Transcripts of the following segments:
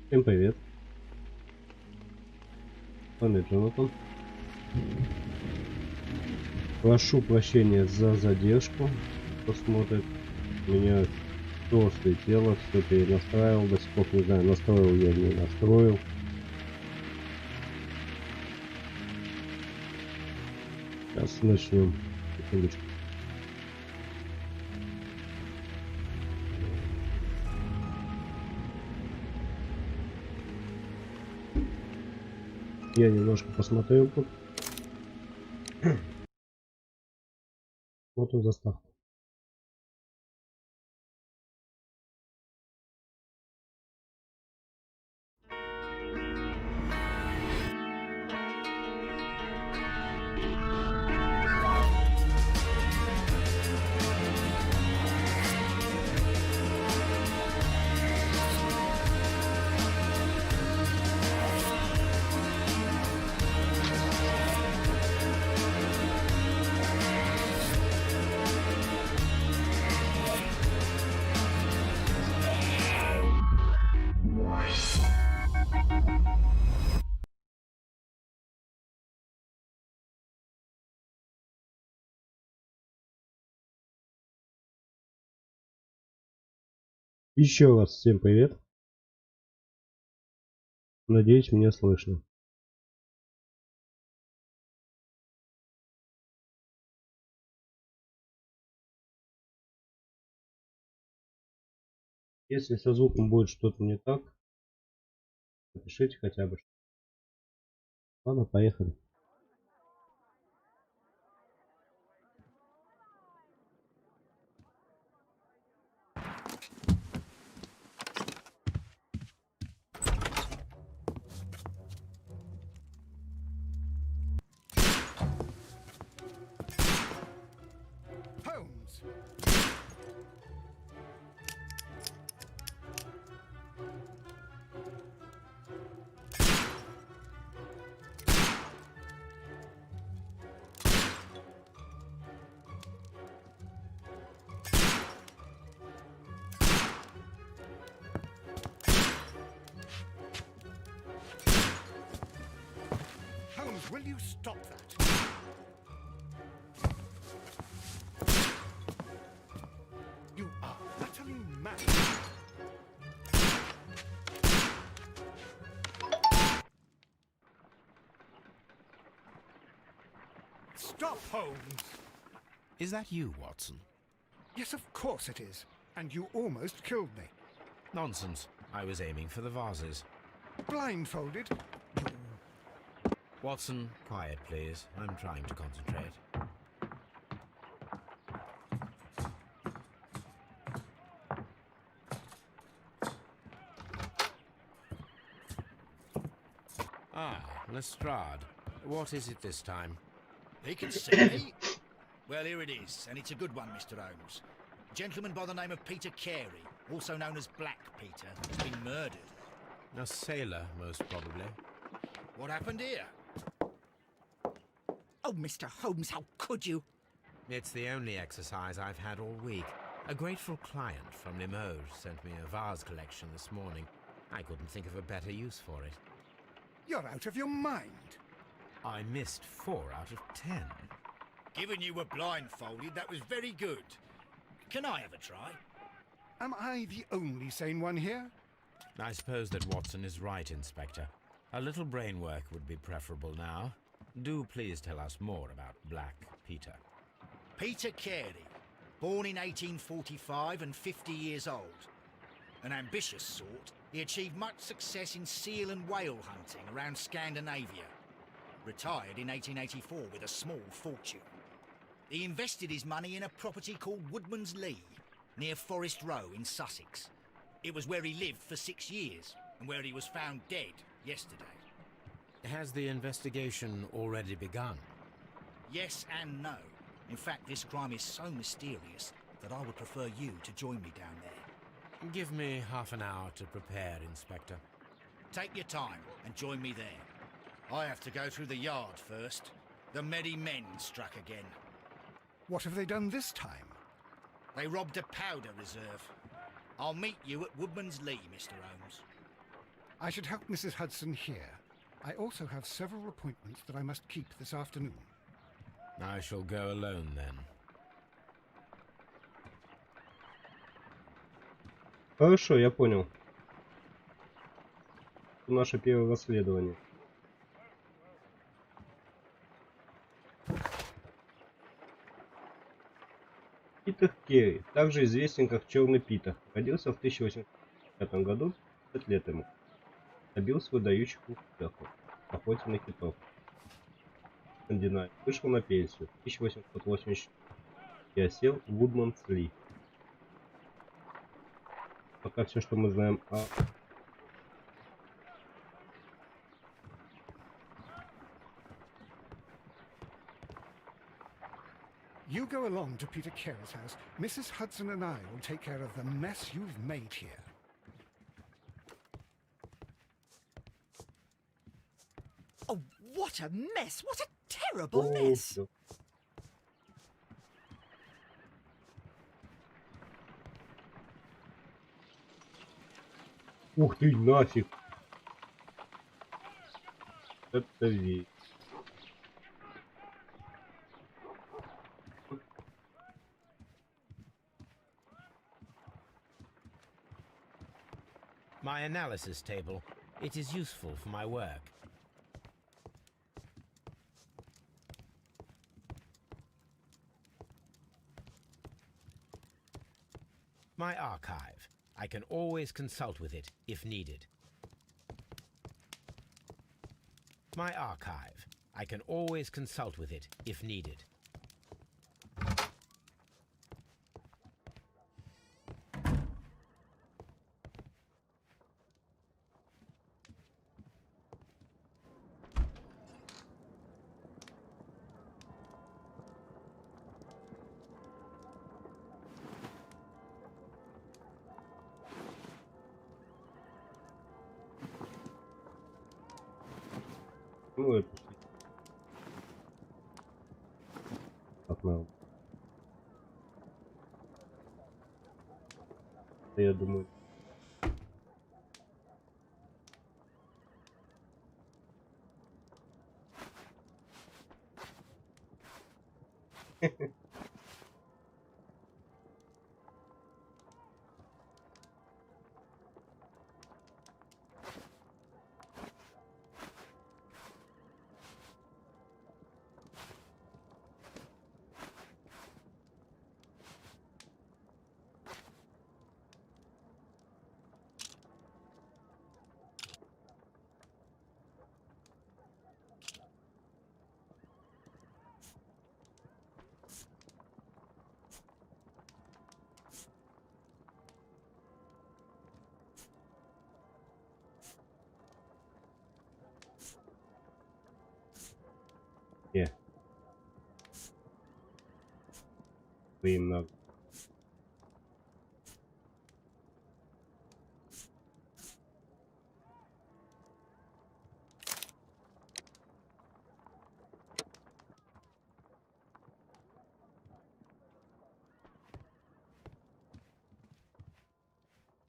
Всем привет, с вами Джонатан. Прошу прощения за задержку, кто смотрит. У меня все слетело, все перенастраивал, до сих пор не знаю, настроил я или не настроил. Сейчас начнем. Секундочку. Я немножко посмотрел тут. Вот он заставка. Еще раз всем привет. Надеюсь, меня слышно. Если со звуком будет что-то не так, напишите хотя бы. Ладно, поехали. Holmes! Holmes, will you stop that? You are utterly mad. Stop, Holmes! Is that you, Watson? Yes, of course it is. And you almost killed me. Nonsense. I was aiming for the vases. Blindfolded? Watson, quiet, please. I'm trying to concentrate. Ah, Lestrade. What is it this time? He can see me. Well, here it is, and it's a good one, Mr. Holmes. A gentleman by the name of Peter Carey, also known as Black Peter, has been murdered. A sailor, most probably. What happened here? Oh, Mr. Holmes, how could you? It's the only exercise I've had all week. A grateful client from Limoges sent me a vase collection this morning. I couldn't think of a better use for it. You're out of your mind. I missed 4 out of 10. Given you were blindfolded, that was very good. Can I have a try? Am I the only sane one here? I suppose that Watson is right, Inspector. A little brain work would be preferable now. Do please tell us more about Black Peter. Peter Carey, born in 1845 and 50 years old. An ambitious sort, he achieved much success in seal and whale hunting around Scandinavia. Retired in 1884 with a small fortune. He invested his money in a property called Woodman's Lee, near Forest Row in Sussex. It was where he lived for 6 years, and where he was found dead yesterday. Has the investigation already begun? Yes and no. In fact, this crime is so mysterious that I would prefer you to join me down there. Give me half an hour to prepare, Inspector. Take your time and join me there. I have to go through the yard first. The merry men struck again. What have they done this time? They robbed a powder reserve. I'll meet you at Woodman's Lee, Mr. Holmes. I should help Mrs. Hudson here. I also have several appointments that I must keep this afternoon. I shall go alone then. Хорошо, я понял. Наше первое расследование. Питер Керри, также известен как Черный Питер, родился в 1805 году, 5 лет ему. Добился выдающих успехов в охоте на китов. Скандинавии. Вышел на пенсию в 1884 и осел в Вудманс-Ли. Пока все, что мы знаем о... You go along to Peter Carey's house. Mrs. Hudson and I will take care of the mess you've made here. Oh, what a mess! What a terrible О, mess! всё. Ух ты, нафиг! Это вещь. My analysis table. It is useful for my work. My archive. I can always consult with it if needed. My archive. I can always consult with it if needed. Ну, это так надо. Я думаю. Не. Им надо.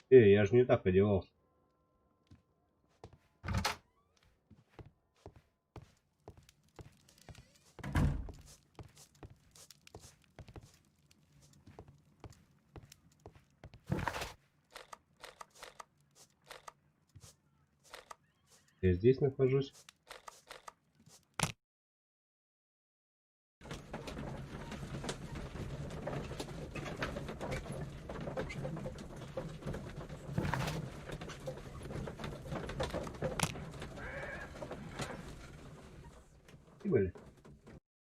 Я же не так одевался. Я здесь нахожусь. И были.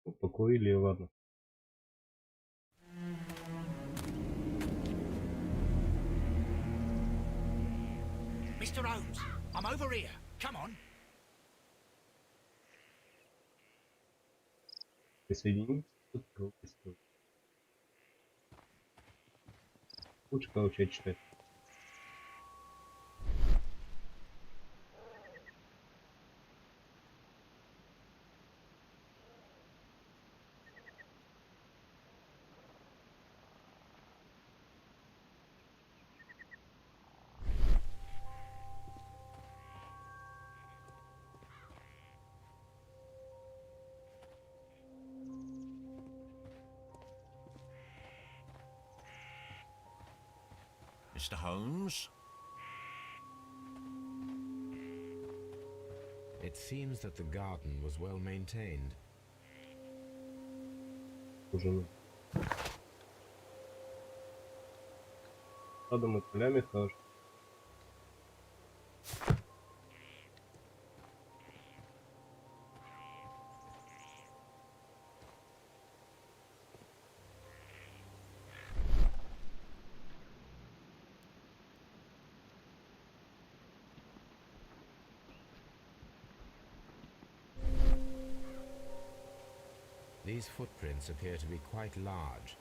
Ну, покурили, ладно. Mr. Holmes, I'm over here. Come on. Присоединиться к группе истории. Лучше, короче, читать. Mr. Holmes? It seems that the garden was well maintained. Уже садом и полями хорошо. These footprints appear to be quite large.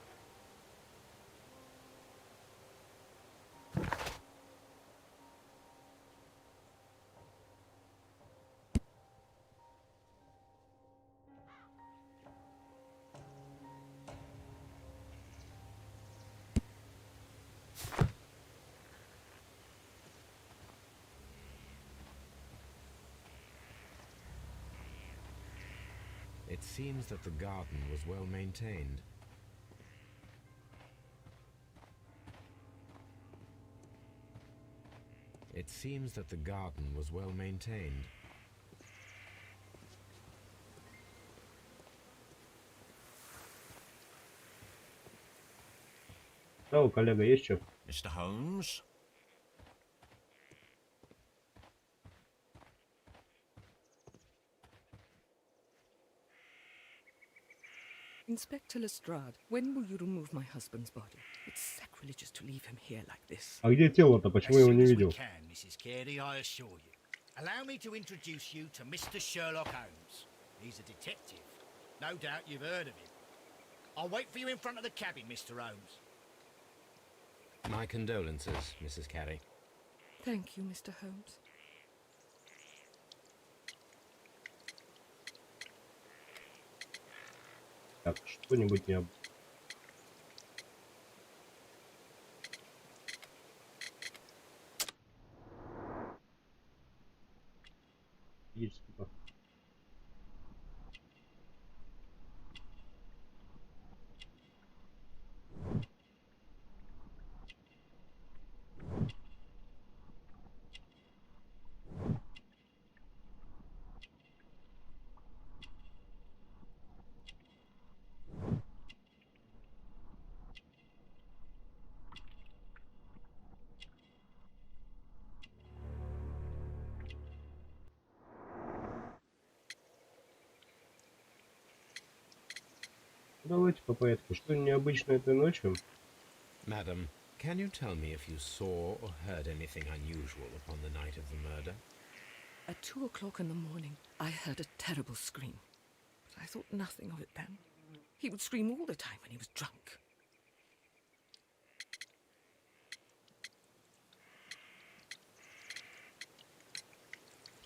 It seems that the garden was well maintained. It seems that the garden was well maintained. Да, у коллега есть что? Mr. Holmes? Inspector Lestrade, when will you remove my husband's body? It's sacrilegious to leave him here like this. А где тело-то? As Почему я его soon не as we видел? can, Mrs. Carey, I assure you. Allow me to introduce you to Mr. Sherlock Holmes. He's a detective. No doubt you've heard of him. I'll wait for you in front of the cabin, Mr. Holmes. My condolences, Mrs. Carey. Thank you, Mr. Holmes. Так, что-нибудь не об... Физический подход. Давайте по порядку. Что необычно этой ночью? Madam, can you tell me if you saw or heard anything unusual upon the night of the murder? At 2 o'clock in the morning, I heard a terrible scream. But I thought nothing of it then. He would scream all the time when he was drunk.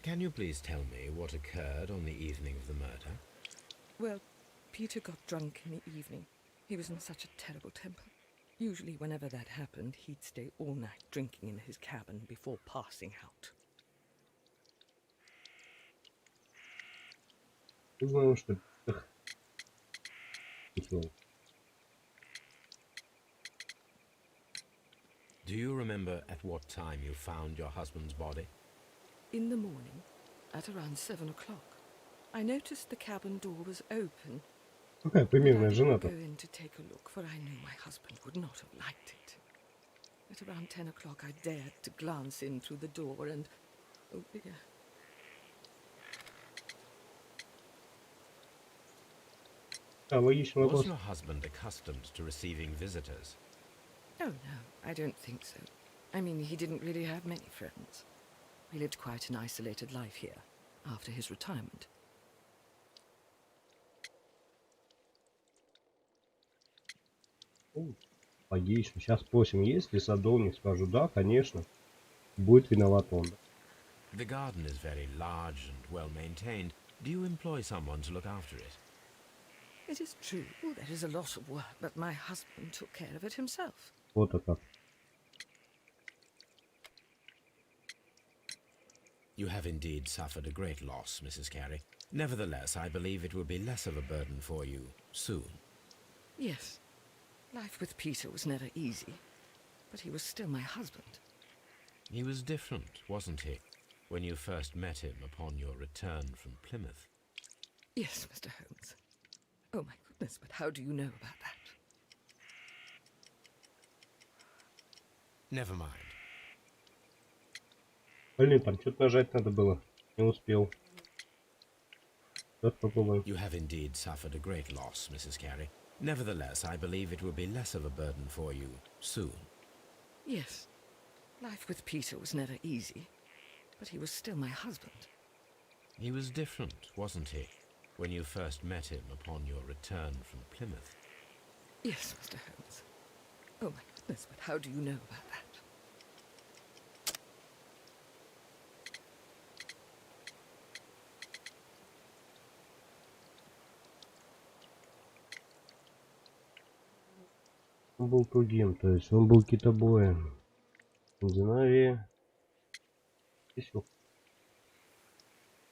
Can you please tell me what occurred on the evening of the murder? Well, Peter got drunk in the evening. He was in such a terrible temper. Usually whenever that happened, he'd stay all night drinking in his cabin before passing out. Думаю, что... Do you remember at what time you found your husband's body? In the morning, at around 7 o'clock, I noticed the cabin door was open. Какая But I примерная didn't жена-то? go in to take a look, for I knew my husband would not have liked it. At around 10 o'clock, I dared to glance in through the door and... Oh dear. А, логичный Was вопрос. your husband accustomed to receiving visitors? Oh no, I don't think so. I mean, he didn't really have many friends. He lived quite an isolated life here, after his retirement. Логично. Сейчас спросим, есть ли садовник. Скажу, да, конечно. Будет виноват он. The garden is very large and well maintained. Do you employ someone to look after it? It is true, there is a lot of work, but my husband took care of it himself. Вот это как. You have indeed suffered a great loss, Mrs. Carey. Nevertheless, I believe it will be less of a burden for you soon. Yes, life with Peter was never easy, but he was still my husband. He was different, wasn't he, when you first met him upon your return from Plymouth? Yes, Mr. Holmes. Oh, my goodness, but how do you know about that? Never mind. Блин, там что-то нажать надо было. Не успел. Сейчас попробуем. You have indeed suffered a great loss, Mrs. Carey. Nevertheless, I believe it will be less of a burden for you soon. Yes. Life with Peter was never easy, but he was still my husband. He was different, wasn't he, when you first met him upon your return from Plymouth? Yes, Mr. Holmes. Oh, my goodness, but how do you know about that? Он был другим, то есть он был китобоем. В Скандинавии. Здесь вот.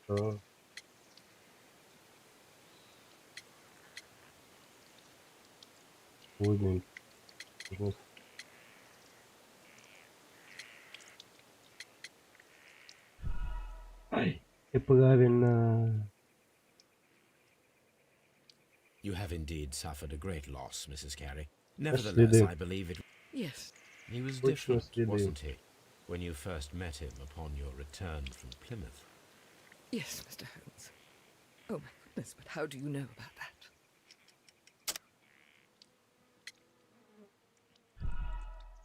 Да. Сегодня. Ай, и правильно. You have indeed suffered a great loss, Mrs. Carey. Nevertheless, I believe it... Yes. He was Точно different, следы. wasn't he, when you first met him upon your return from Plymouth? Yes, Mr. Holmes. Oh, my goodness, but how do you know about that?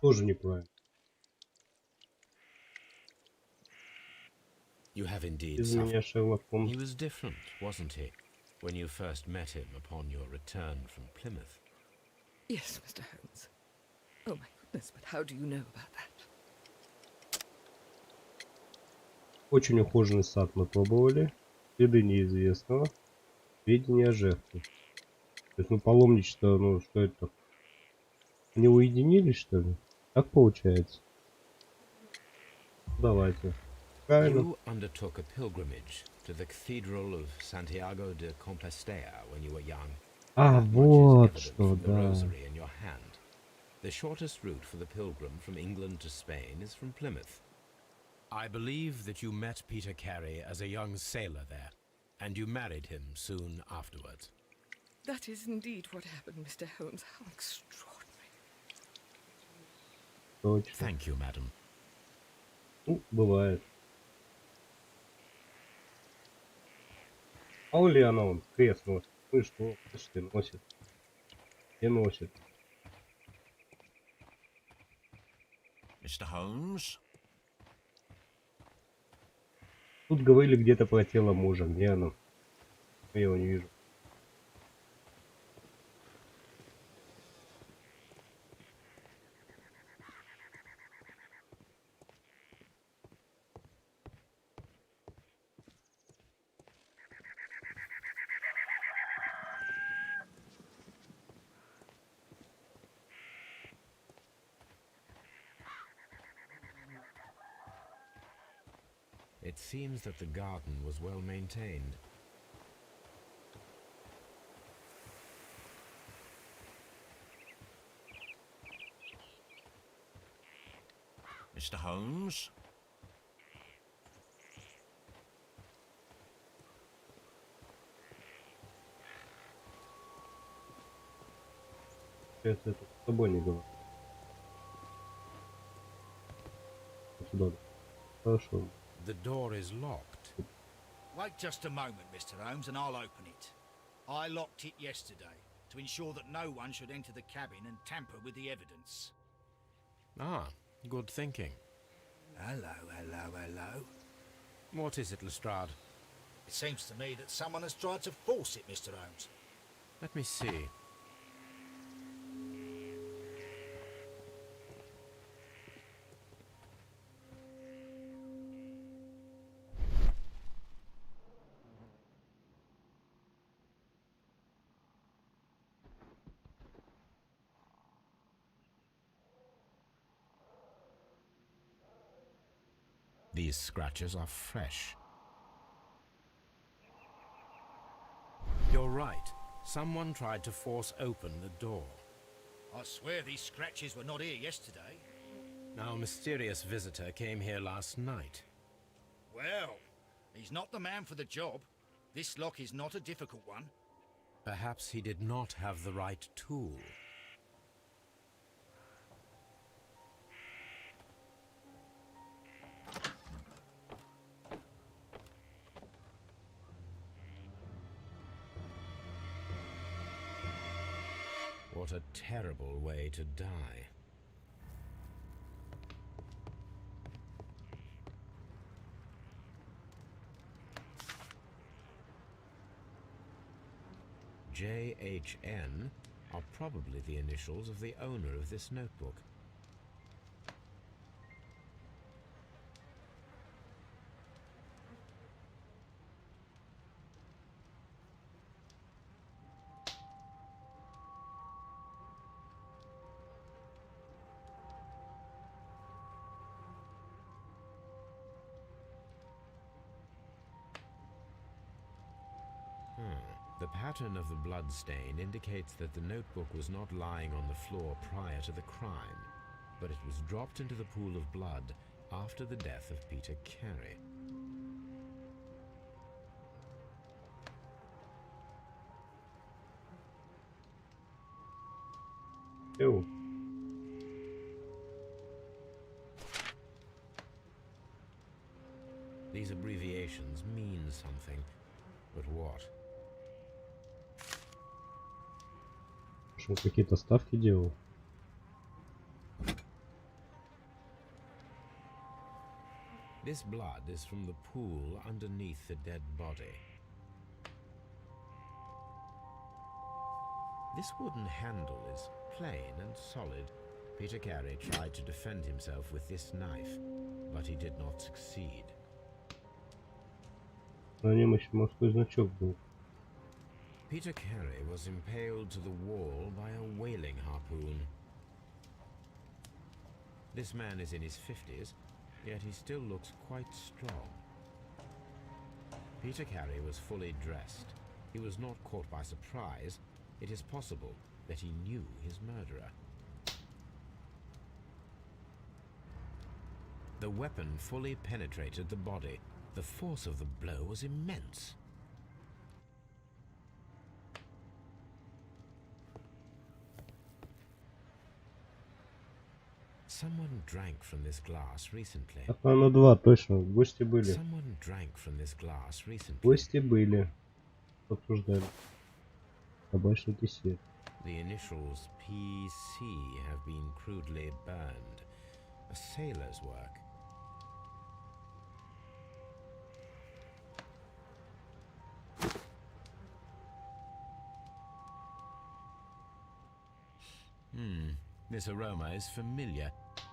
Тоже неправильно. You have indeed Из suffered... меня Шерлок Холмс. He was different, wasn't he, when you first met him upon your return from Plymouth? Yes, Mr. Holmes. Oh, my goodness, but how do you know about that? Очень ухоженный сад мы пробовали. Следы неизвестного. Сведения о жертве. То есть, ну, паломничество, ну, что это? Они уединились, что ли? Так получается? Давайте. Правильно. You undertook a pilgrimage to the Cathedral of Santiago de Compostela when you were young. А, That much is вот evident что, from the да. rosary in your hand. The shortest route for the pilgrim from England to Spain is from Plymouth. I believe that you met Peter Carey as a young sailor there, and you married him soon afterwards. That is indeed what happened, Mr. Holmes. How extraordinary. Точно. Thank you, madam. Ну, бывает. Мало ли оно он треснуло. Ну и что? Слышь, ты носит. И носит. Mr. Holmes? Тут говорили где-то про тело мужа. Где оно? Я его не вижу. It seems that the garden was well maintained. Mr. Holmes? Сейчас это с тобой не говорю. Сюда. Хорошо. The door is locked. Wait just a moment, Mr. Holmes, and I'll open it. I locked it yesterday to ensure that no one should enter the cabin and tamper with the evidence. Ah, good thinking. Hello, hello, hello. What is it, Lestrade? It seems to me that someone has tried to force it, Mr. Holmes. Let me see. These scratches are fresh. You're right. Someone tried to force open the door. I swear these scratches were not here yesterday. Our mysterious visitor came here last night. Well, he's not the man for the job. This lock is not a difficult one. Perhaps he did not have the right tool. What a terrible way to die. JHN are probably the initials of the owner of this notebook. The pattern of the blood stain indicates that the notebook was not lying on the floor prior to the crime, but it was dropped into the pool of blood after the death of Peter Carey. Ew. These abbreviations mean something, but what? Может, он какие-то ставки делал? This blood is from the pool underneath the dead body. This wooden handle is plain and solid. Peter Carey tried to defend himself with this knife, but he did not succeed. На нем еще морской значок был. Peter Carey was impaled to the wall by a whaling harpoon. This man is in his 50s, yet he still looks quite strong. Peter Carey was fully dressed. He was not caught by surprise. It is possible that he knew his murderer. The weapon fully penetrated the body. The force of the blow was immense. Someone drank from this glass recently. Так, на 2, точно. Гости были. Someone drank from this glass recently. Гости были. Обсуждали. Табачный кисель. The initials PC have been crudely burned. A sailor's work. This aroma is familiar,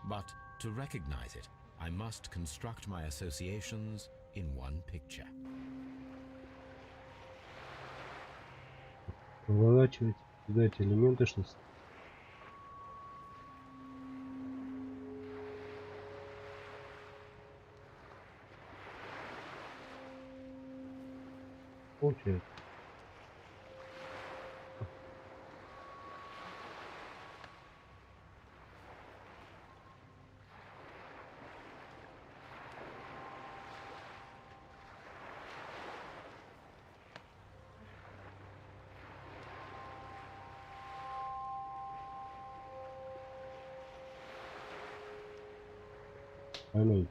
but to recognize it, I must construct my associations in one picture. Поворачивать, кидать элементы, что получается. Поймите.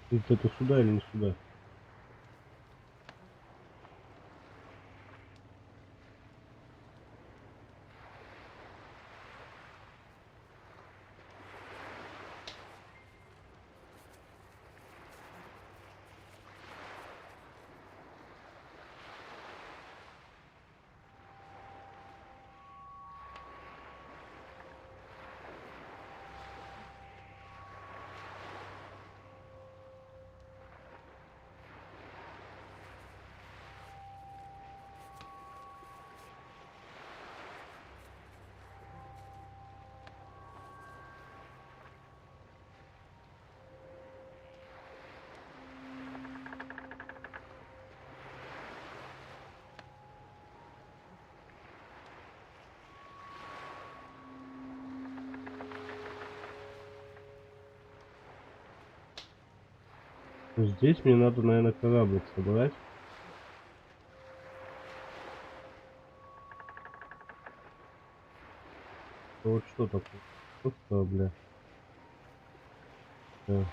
Это сюда или не сюда? Здесь мне надо, наверное, кораблик собрать. Вот что такое? Просто, бля. Да.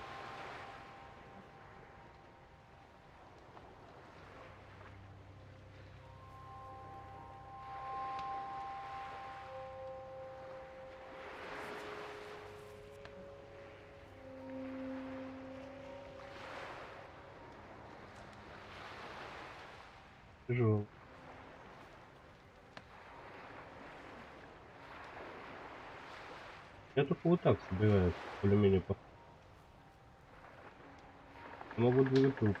Тяжело. Я только вот так собираю, более-менее по... Могу двигать руку.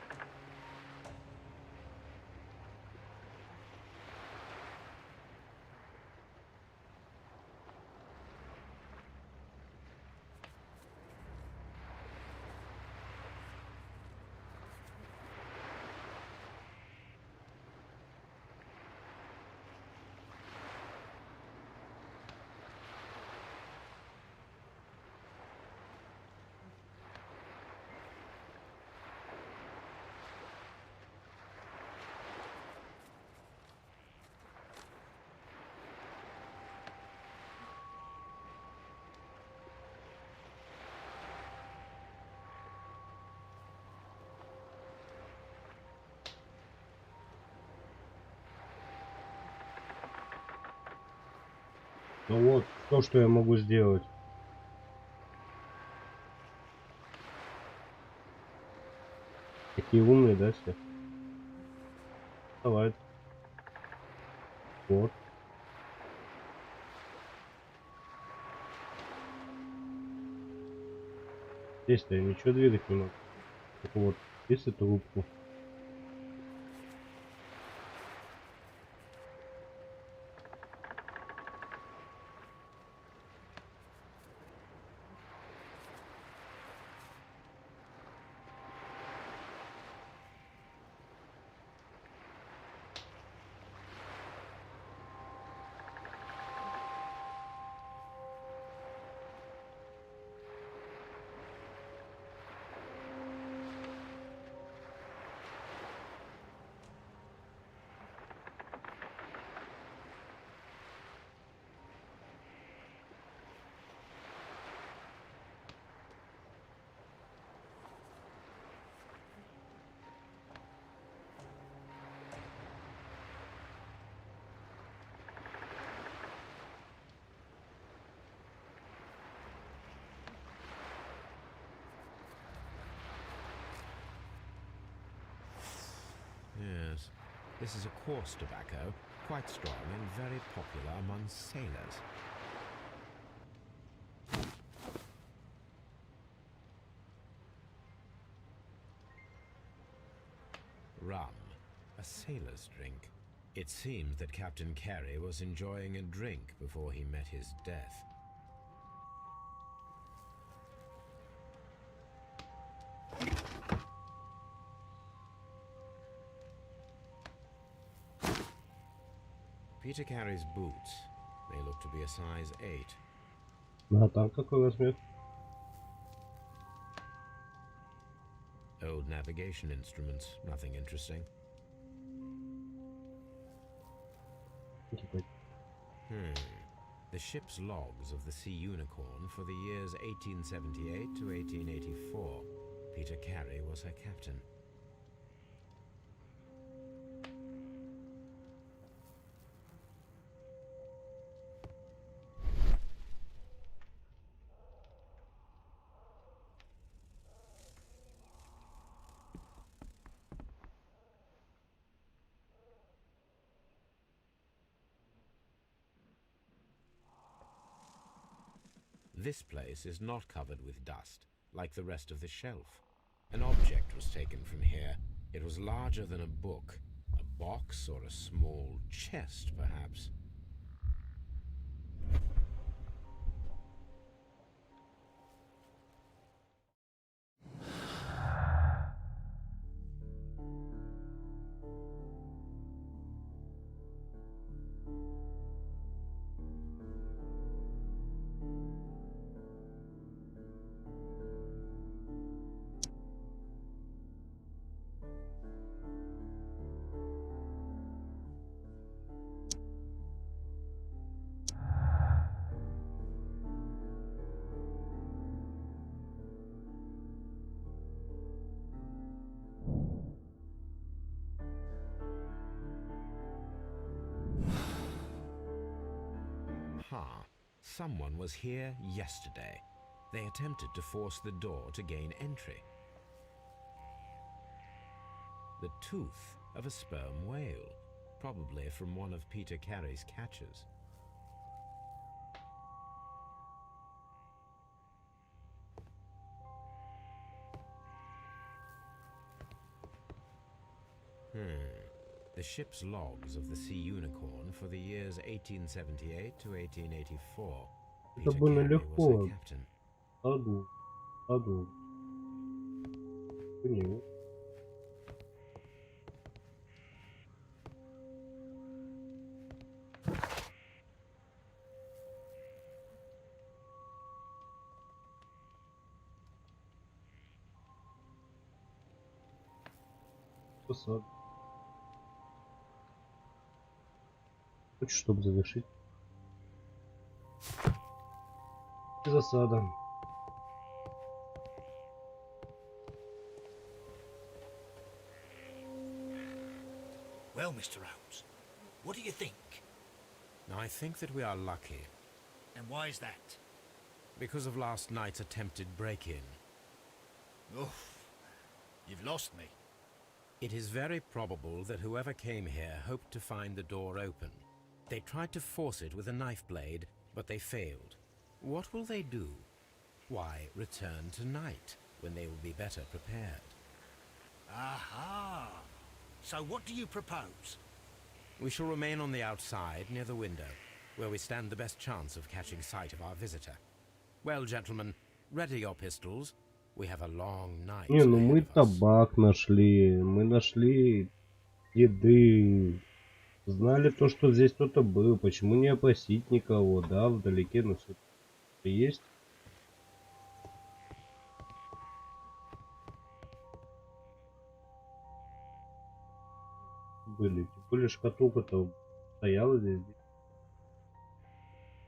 Ну вот, то, что я могу сделать. Такие умные, да, все? Давай. Вот. Здесь-то я ничего двигать не могу. Только вот, здесь эту рубку. Yes. This is a coarse tobacco, quite strong and very popular among sailors. Rum, a sailor's drink. It seemed that Captain Carey was enjoying a drink before he met his death. Peter Carey's boots. They look to be a size 8. А там какой размер? Old navigation instruments, nothing interesting. The ship's logs of the Sea Unicorn for the years 1878 to 1884. Peter Carey was her captain. This place is not covered with dust, like the rest of the shelf. An object was taken from here. It was larger than a book. A box or a small chest, perhaps. Aha! Someone was here yesterday. They attempted to force the door to gain entry. The tooth of a sperm whale, probably from one of Peter Carey's catches. The ship's logs of the Sea Unicorn for the years 1878 to 1884. Это Peter было Carey легко. was a captain. Ладно. Понял. Посад. Хочешь, чтобы завершить? Засада. Well, Mr. Holmes, what do you think? I think that we are lucky, And why is that? because of last night's attempted break-in. Oof, you've lost me. It is very probable that whoever came here hoped to find the door open. They tried to force it with a knife blade, but they failed. What will they do? Why, return tonight, when they will be better prepared. Aha! So what do you propose? We shall remain on the outside, near the window, where we stand the best chance of catching sight of our visitor. Well, gentlemen, ready your pistols. We have a long night Не, ну мы ahead of us. табак нашли, мы нашли еды. Знали то, что здесь кто-то был. Почему не опросить никого, да, вдалеке, но все есть. Были. Тем более шкатулка-то стояла здесь.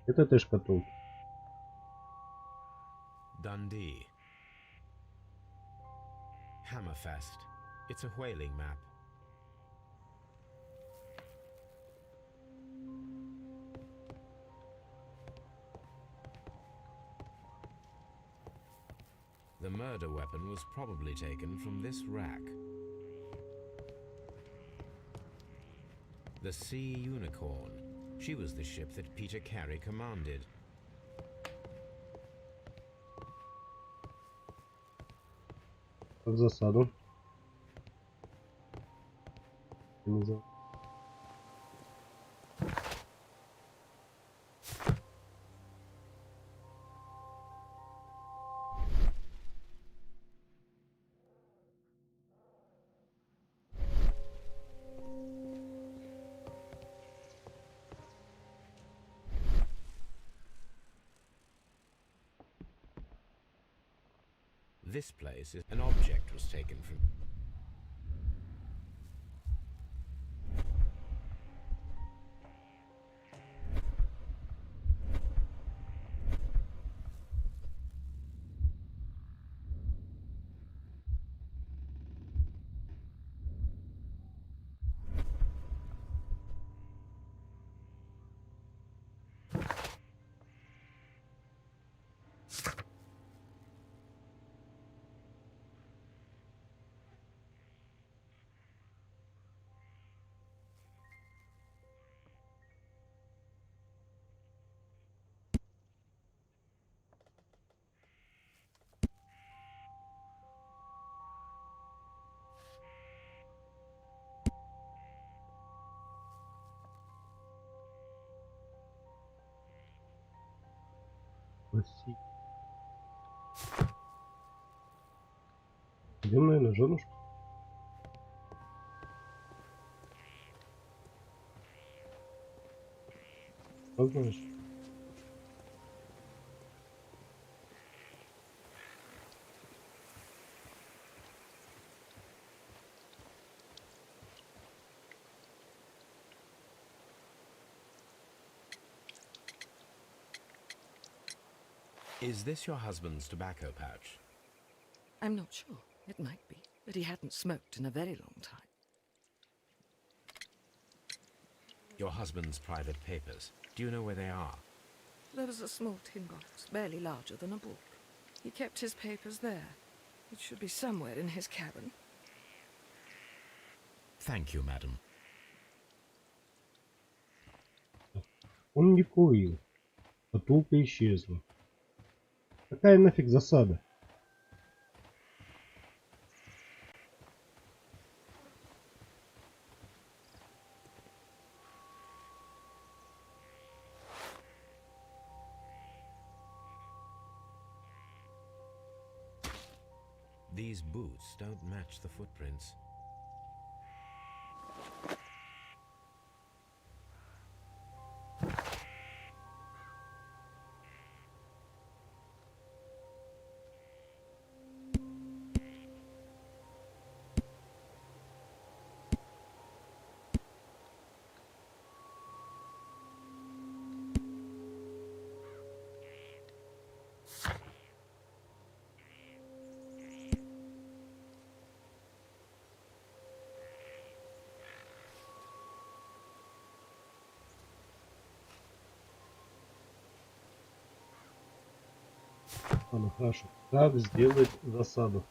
Это этой шкатулка. Dundee. Hammerfest. It's a whaling map. The murder weapon was probably taken from this rack. The Sea Unicorn. She was the ship that Peter Carey commanded. В засаду. Не знаю. This place is an object was taken from. Прости. Идем, наверное, женушку. Как знаешь? Is this your husband's tobacco pouch? I'm not sure. It might be, but he hadn't smoked in a very long time. Your husband's private papers. Do you know where they are? There was a small tin box, barely larger than a book. He kept his papers there. It should be somewhere in his cabin. Thank you, madam. Он не курил. Шкатулка исчезла. Какая нафиг засада? These boots don't match the footprints. Ладно, хорошо. Как сделать засаду?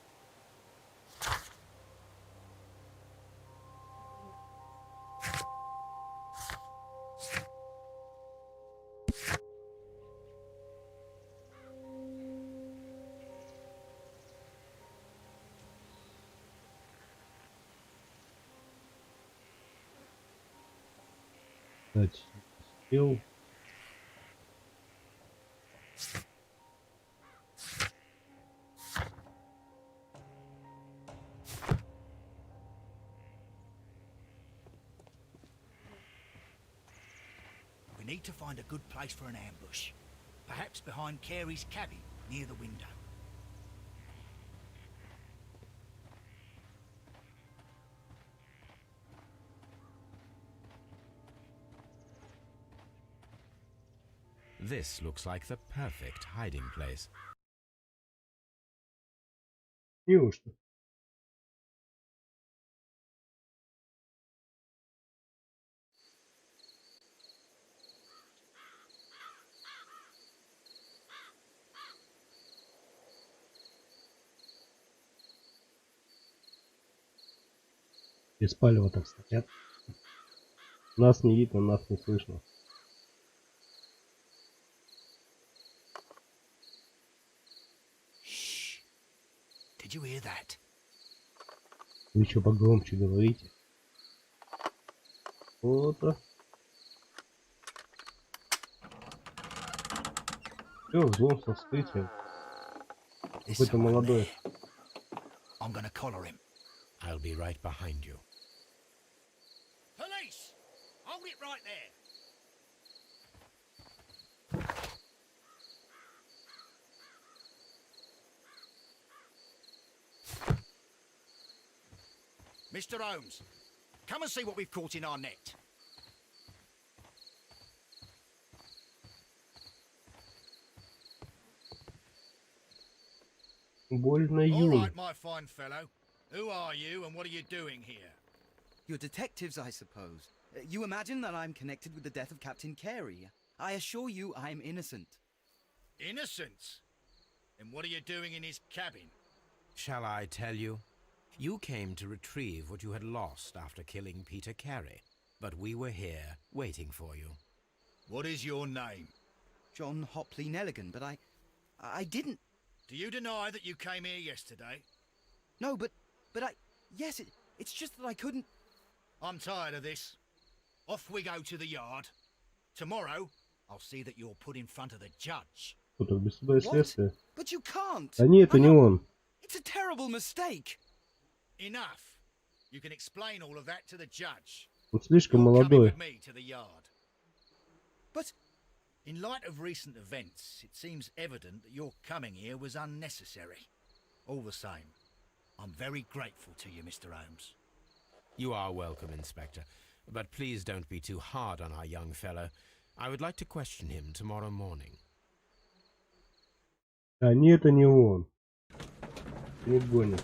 Кстати, успел. We need to find a good place for an ambush. Perhaps behind Carey's cabin, near the window. This looks like the perfect hiding place. Неужто? Без палева так стоят. Нас не видно, нас не слышно. Shh. Did you hear that? Вы еще погромче говорите. Вот-то. Все, взлом со вскрытием. There's Какой-то someone молодой. there. I'm gonna collar him. I'll be right behind you. Police! Hold it right there. Mr. Holmes, come and see what we've caught in our net. Больно All юн. right, my fine fellow. Who are you and what are you doing here? You're detectives, I suppose. You imagine that I'm connected with the death of Captain Carey. I assure you I'm innocent. Innocent? And what are you doing in his cabin? Shall I tell you? You came to retrieve what you had lost after killing Peter Carey, but we were here waiting for you. What is your name? John Hopley Nelligan, but I didn't. Do you deny that you came here yesterday? No, but yes, it's just that I couldn't. I'm tired of this. Off we go to the yard. Tomorrow, I'll see that you're put in front of the judge. Кто-то без суда и следствия. But you can't. Да нет, это I'm не not- он. It's a terrible mistake. Enough. You can explain all of that to the judge. Он слишком You're coming молодой. with me to the yard. But In light of recent events, it seems evident that your coming here was unnecessary. All the same, I'm very grateful to you, Mr. Holmes. You are welcome, Inspector, but please don't be too hard on our young fellow. I would like to question him tomorrow morning. А нет, это не он. Не гонит.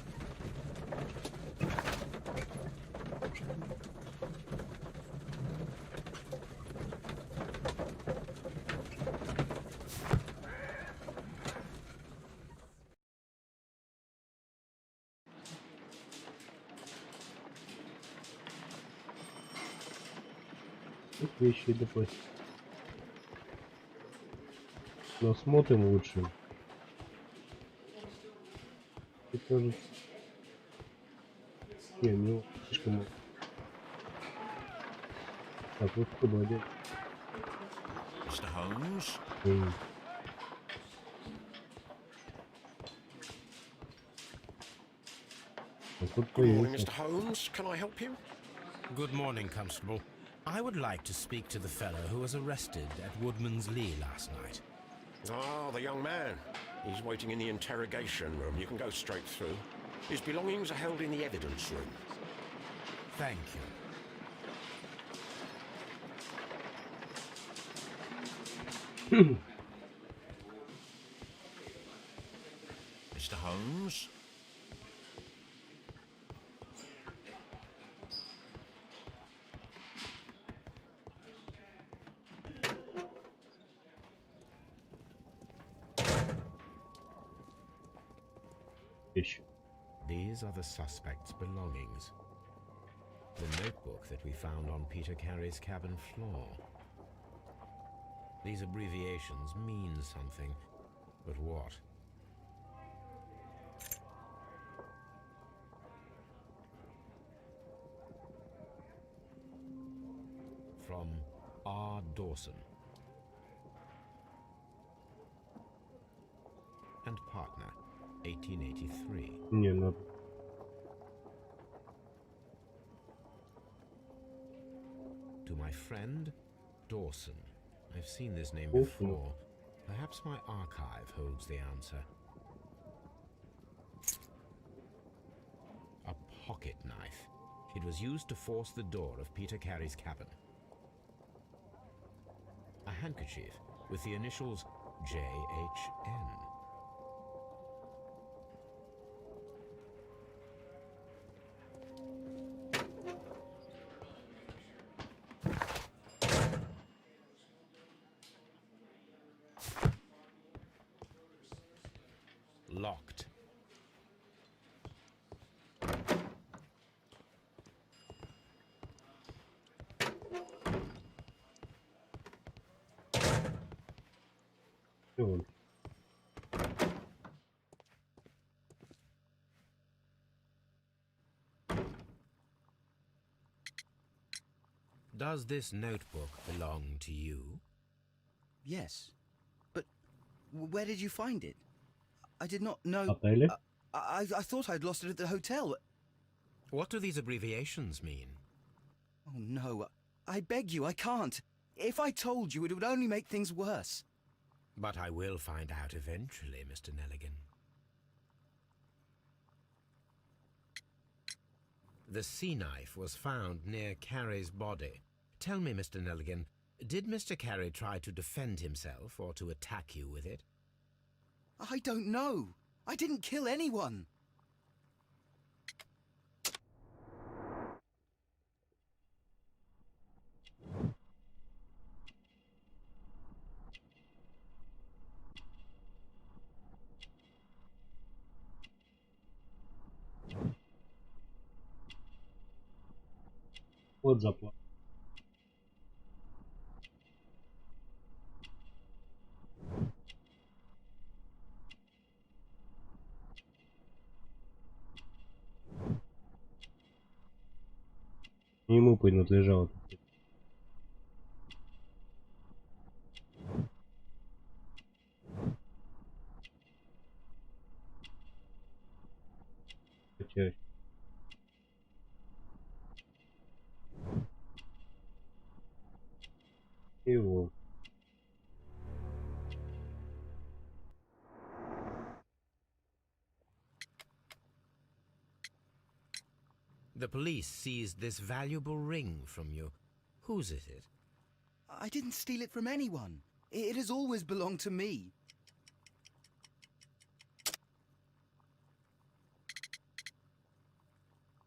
Тут вещи доплатить. Но смотрим лучше. И тоже... Не слишком много. Так, вот кто молодец. Mr. Holmes? Good morning, Mr. Holmes. Can I help you? Good morning, Constable. I would like to speak to the fellow who was arrested at Woodman's Lee last night. Ah, the young man. He's waiting in the interrogation room. You can go straight through. His belongings are held in the evidence room. Thank you. Mr. Holmes? These are the suspect's belongings. The notebook that we found on Peter Carey's cabin floor. These abbreviations mean something, but what? From R. Dawson and partner, 1883. Не надо. To my friend, Dawson. I've seen this name before. Perhaps my archive holds the answer. A pocket knife. It was used to force the door of Peter Carey's cabin. A handkerchief with the initials J.H.N. Locked. Всё. Does this notebook belong to you? Yes. But where did you find it? I did not know. Отеле? I thought I'd lost it at the hotel. What do these abbreviations mean? Oh no, I beg you, I can't. If I told you, it would only make things worse. But I will find out eventually, Mr. Nelligan. The sea knife was found near Carey's body. Tell me, Mr. Nelligan, did Mr. Carey try to defend himself or to attack you with it? I don't know. I didn't kill anyone. Вот заплата. Ему принадлежало. Потерять. Его. The police seized this valuable ring from you. Whose is it? I didn't steal it from anyone. It has always belonged to me.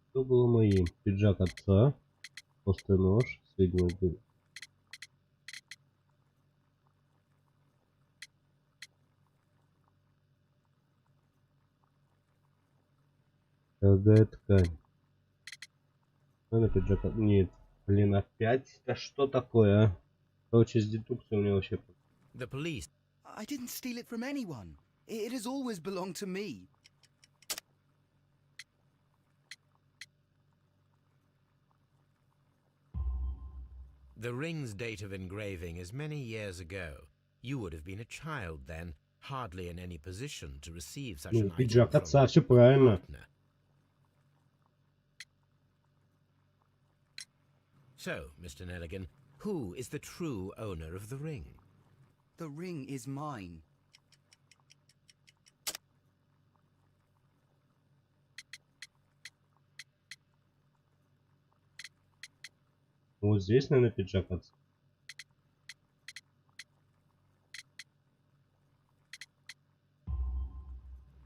Что было моим? Пиджак отца, острый нож, среднего угла. Дорогая ткань. Наверное, пиджак... Нет. Блин, опять? Да что такое, а? Короче, с дедукцией у меня вообще... The police. I didn't steal it from anyone. It has always belonged to me. The ring's date of engraving is many years ago. You would have been a child then, hardly in any position to receive such an item Пиджак from отца, a все правильно. partner. So, Mr. Nelligan, who is the true owner of the ring? The ring is mine. Вот здесь, наверное, пиджак отца.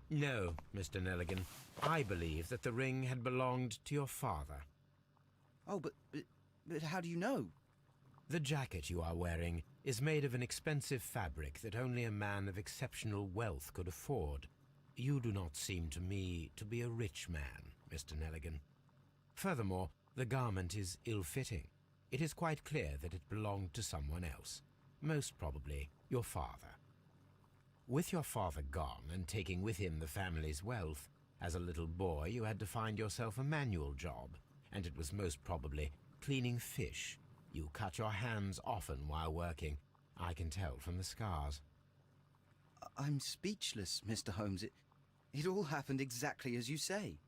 No, Mr. Nelligan. I believe that the ring had belonged to your father. Oh, but how do you know? The jacket you are wearing is made of an expensive fabric that only a man of exceptional wealth could afford. You do not seem to me to be a rich man, Mr. Nelligan. Furthermore, the garment is ill-fitting. It is quite clear that it belonged to someone else, most probably your father. With your father gone and taking with him the family's wealth, as a little boy you had to find yourself a manual job, and it was most probably cleaning fish. You cut your hands often while working. I can tell from the scars. I'm speechless, Mr. Holmes. It all happened exactly as you say.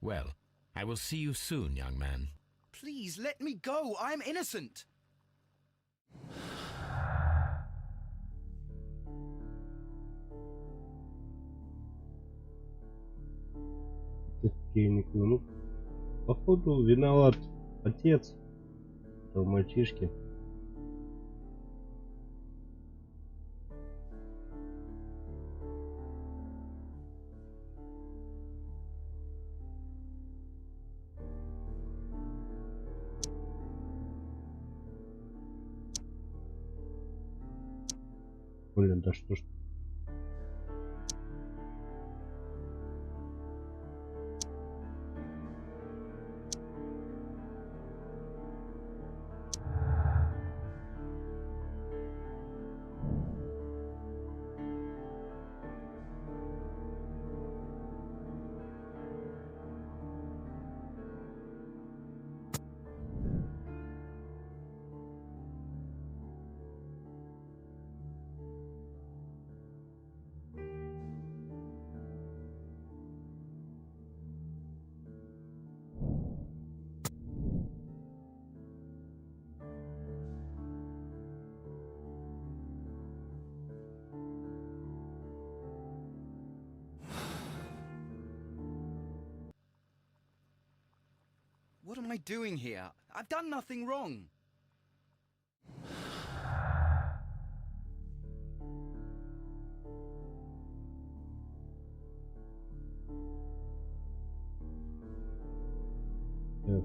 Well, I will see you soon, young man. Please, let me go. I'm innocent. Ну, походу, виноват отец этого мальчишки. Блин, да что ж. What am I doing here? I've done nothing wrong. Так.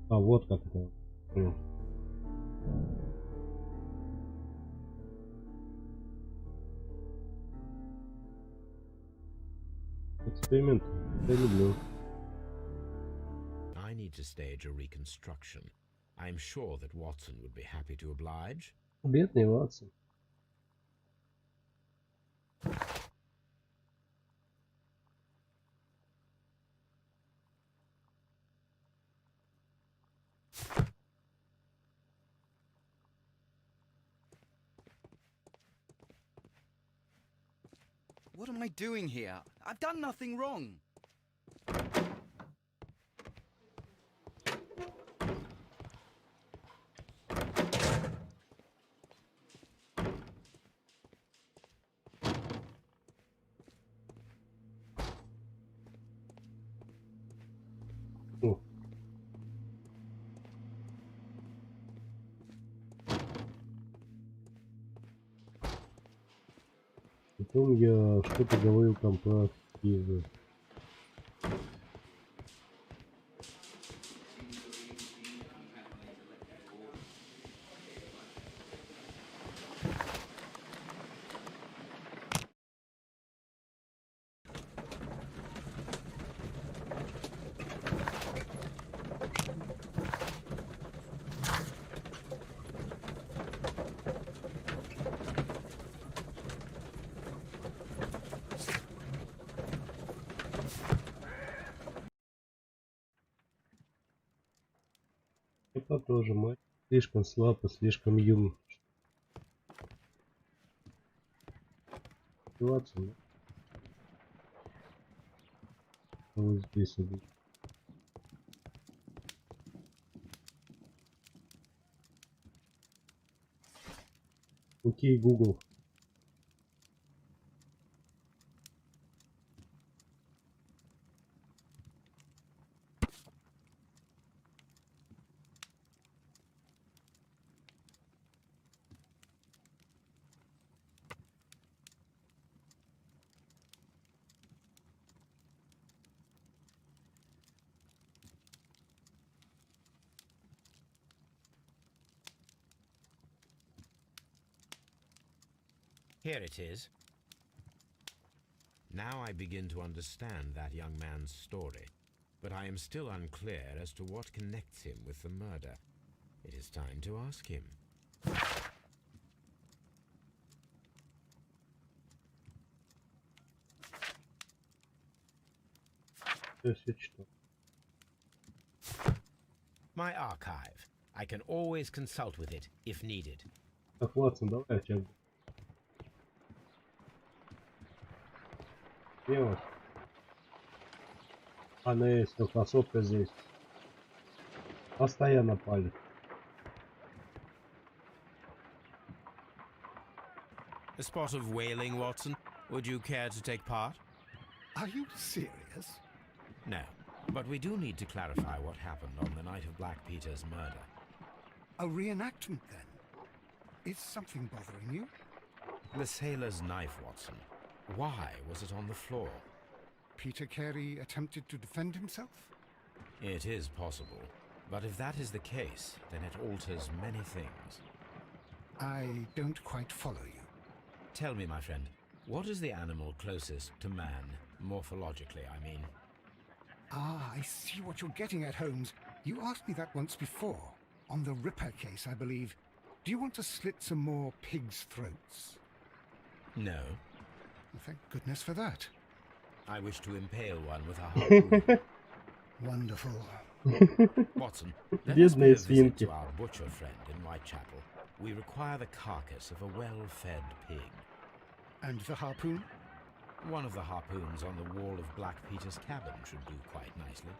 А вот как это. Понял. Эксперимент. Я люблю. I need to stage a reconstruction. I'm sure that Watson would be happy to oblige. Бедный Ватсон. What am I doing here? I've done nothing wrong. О. Потом я что-то говорил там про архивы. Папа тоже, мать. Слишком слаб и слишком юн. Ватсон, вот здесь убить. Окей, Google. Here it is. Now I begin to understand that young man's story, but I am still unclear as to what connects him with the murder. It is time to ask him. My archive. I can always consult with it if needed. Так, Ватсон, давай я тебя... Делать. Она есть, красотка здесь. Постоянно палит. A spot of whaling, Watson. Would you care to take part? Are you serious? No, but we do need to clarify what happened on the night of Black Peter's murder. A reenactment, then? Is something bothering you? The sailor's knife, Watson. Why was it on the floor? Peter Carey attempted to defend himself? It is possible, but if that is the case, then it alters many things. I don't quite follow you. Tell me, my friend, what is the animal closest to man, morphologically, I mean? Ah, I see what you're getting at, Holmes. You asked me that once before. On the Ripper case, I believe. Do you want to slit some more pigs' throats? No. Well, thank goodness for that. I wish to impale one with a harpoon. Wonderful. Watson, let us pay Бедные a visit свинки. to our butcher friend in Whitechapel. We require the carcass of a well-fed pig. And the harpoon? One of the harpoons on the wall of Black Peter's cabin should do quite nicely.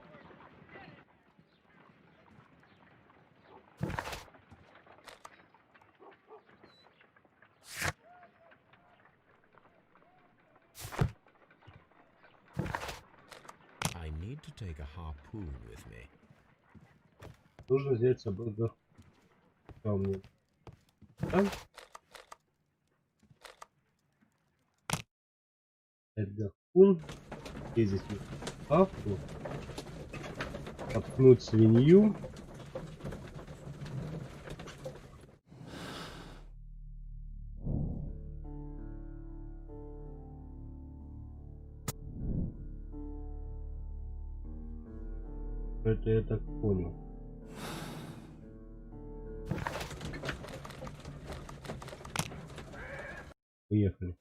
I need to take a harpoon with me. Нужно взять с собой за камни. Да? Это гарпун. Ездить в павку. Воткнуть свинью. Это я так понял. Поехали.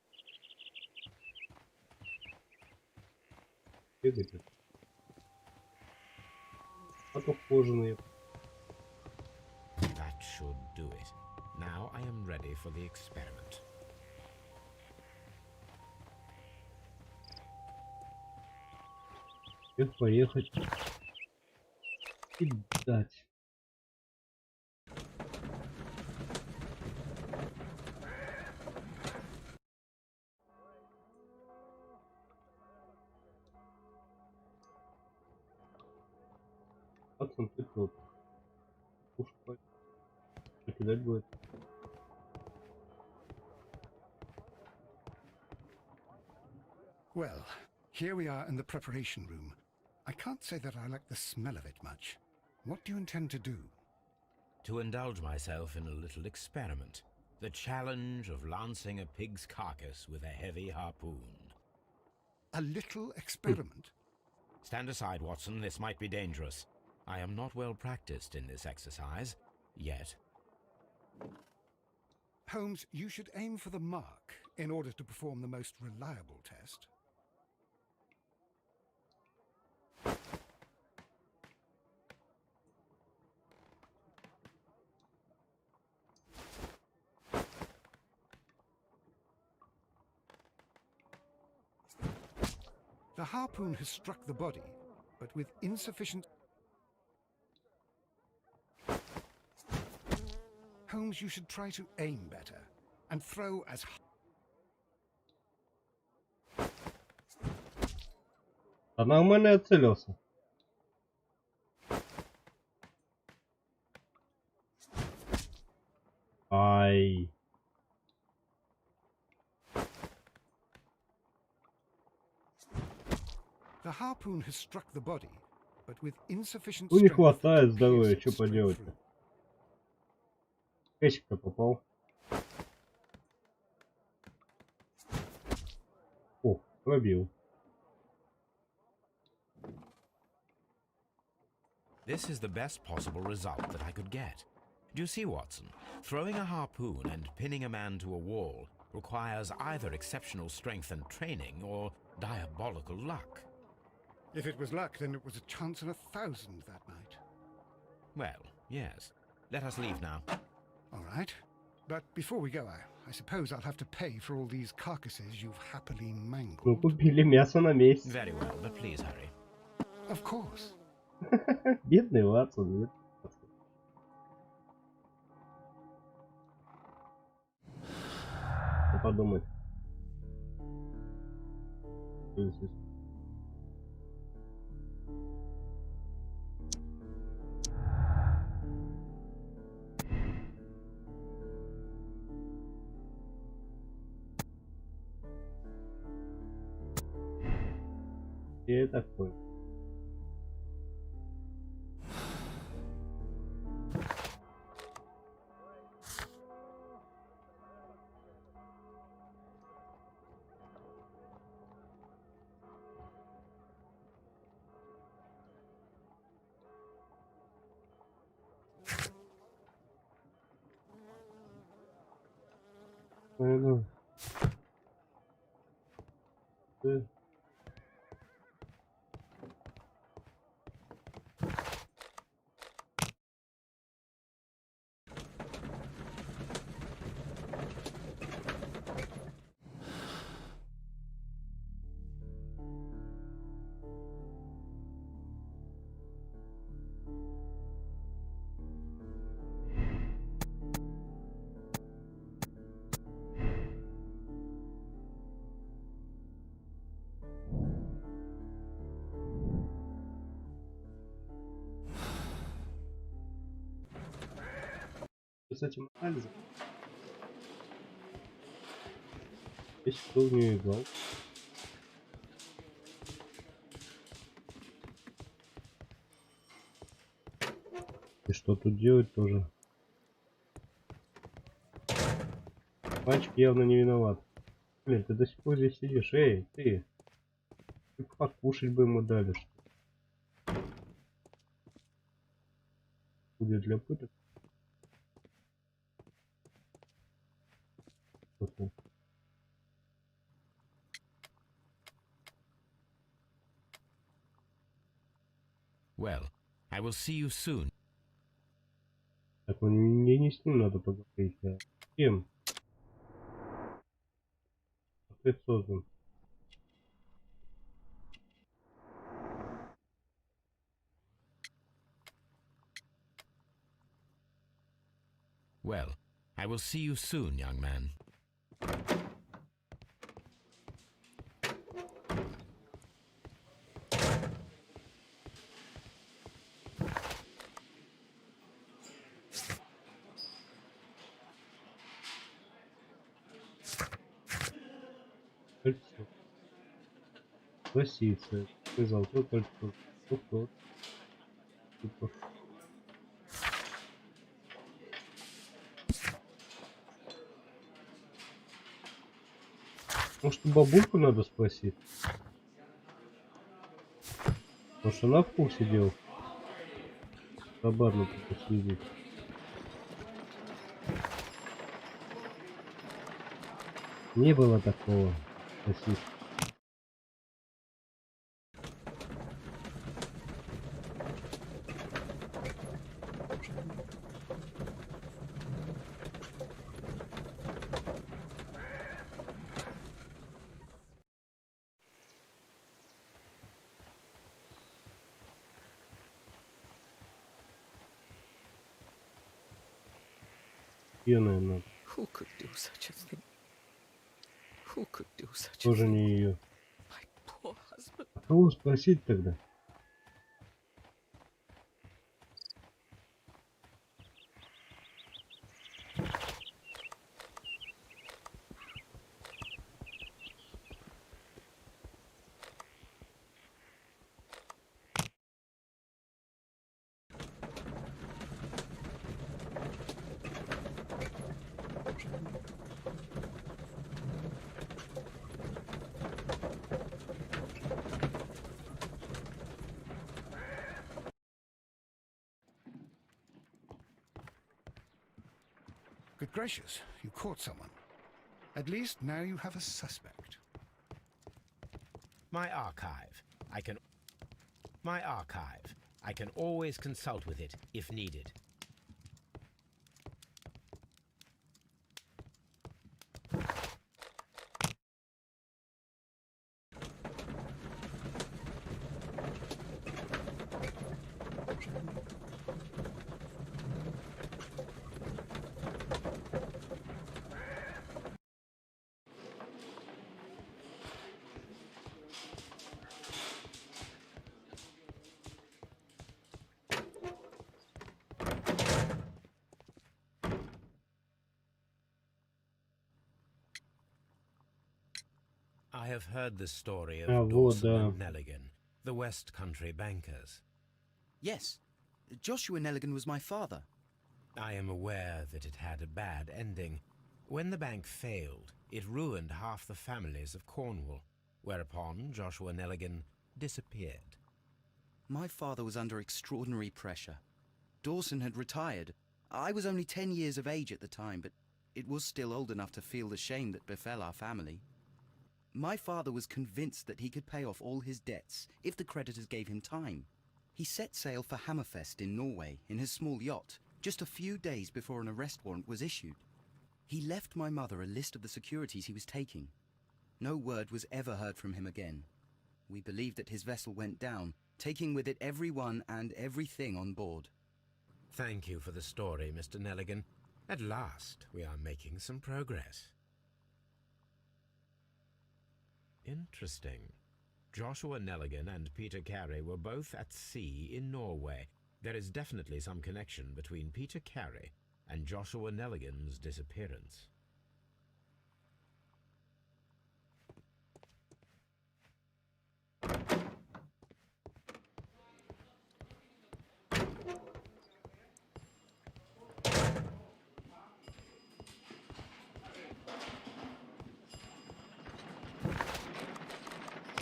Бегать. А то кожаные. That should do it. Now I am ready for the experiment. Теперь поехать. И дать. Пацан, ты тот. Уж кидать будет. Well, here we are in the preparation room. I can't say that I like the smell of it much. What do you intend to do? To indulge myself in a little experiment. The challenge of lancing a pig's carcass with a heavy harpoon. A little experiment? Stand aside, Watson. This might be dangerous. I am not well practiced in this exercise. Yet. Holmes, you should aim for the mark in order to perform the most reliable test. The harpoon has struck the body, but with insufficient... Holmes, you should try to aim better and throw as high. А нормально я целился. Ай. The harpoon has struck the body, but with insufficient Ну не strength хватает to здоровья, pierce что it straight поделать-то? through. Печка попал. О, пробил. This is the best possible result that I could get. Do you see, Watson? Throwing a harpoon and pinning a man to a wall requires either exceptional strength and training or diabolical luck. If it was luck, then it was a chance in 1,000 that night. Well, yes. Let us leave now. All right. But before we go, I suppose I'll have to pay for all these carcasses you've happily Ну mangled. купили мясо на месте. Very well, but please hurry. Of course. Бедный Ватсон, нет. Что подумать? Я так понял. Ну, с этим анализом. Здесь кто в нее играл? И что тут делать тоже? Мальчик явно не виноват. Блин, ты до сих пор здесь сидишь. Эй, ты! Ты покушать бы ему дали, что ли? Будет для пыток. Well, I will see you soon. Так, мне не с ним надо поговорить, а с кем? Портрет создан. Well, I will see you soon, young man. Кольцо. Лосица. Золотое кольцо. Уход. Может, бабульку надо спросить? Может, она в курсе дел? Забавно тут следить. Не было такого. Спасибо. пеной надо. Who could do such a thing? Who could do such a Тоже thing? не ее. My poor husband. А кого спросить тогда? Good gracious, you caught someone. At least now you have a suspect. My archive. I can always consult with it if needed. I have heard the story of Dawson and Nelligan, the West Country bankers. Yes, Joshua Nelligan was my father. I am aware that it had a bad ending. When the bank failed, it ruined half the families of Cornwall, whereupon Joshua Nelligan disappeared. My father was under extraordinary pressure. Dawson had retired. I was only 10 years of age at the time, but it was still old enough to feel the shame that befell our family. My father was convinced that he could pay off all his debts if the creditors gave him time. He set sail for Hammerfest in Norway in his small yacht, just a few days before an arrest warrant was issued. He left my mother a list of the securities he was taking. No word was ever heard from him again. We believe that his vessel went down, taking with it everyone and everything on board. Thank you for the story, Mr. Nelligan. At last, we are making some progress. Interesting. Joshua Nelligan and Peter Carey were both at sea in Norway. There is definitely some connection between Peter Carey and Joshua Nelligan's disappearance.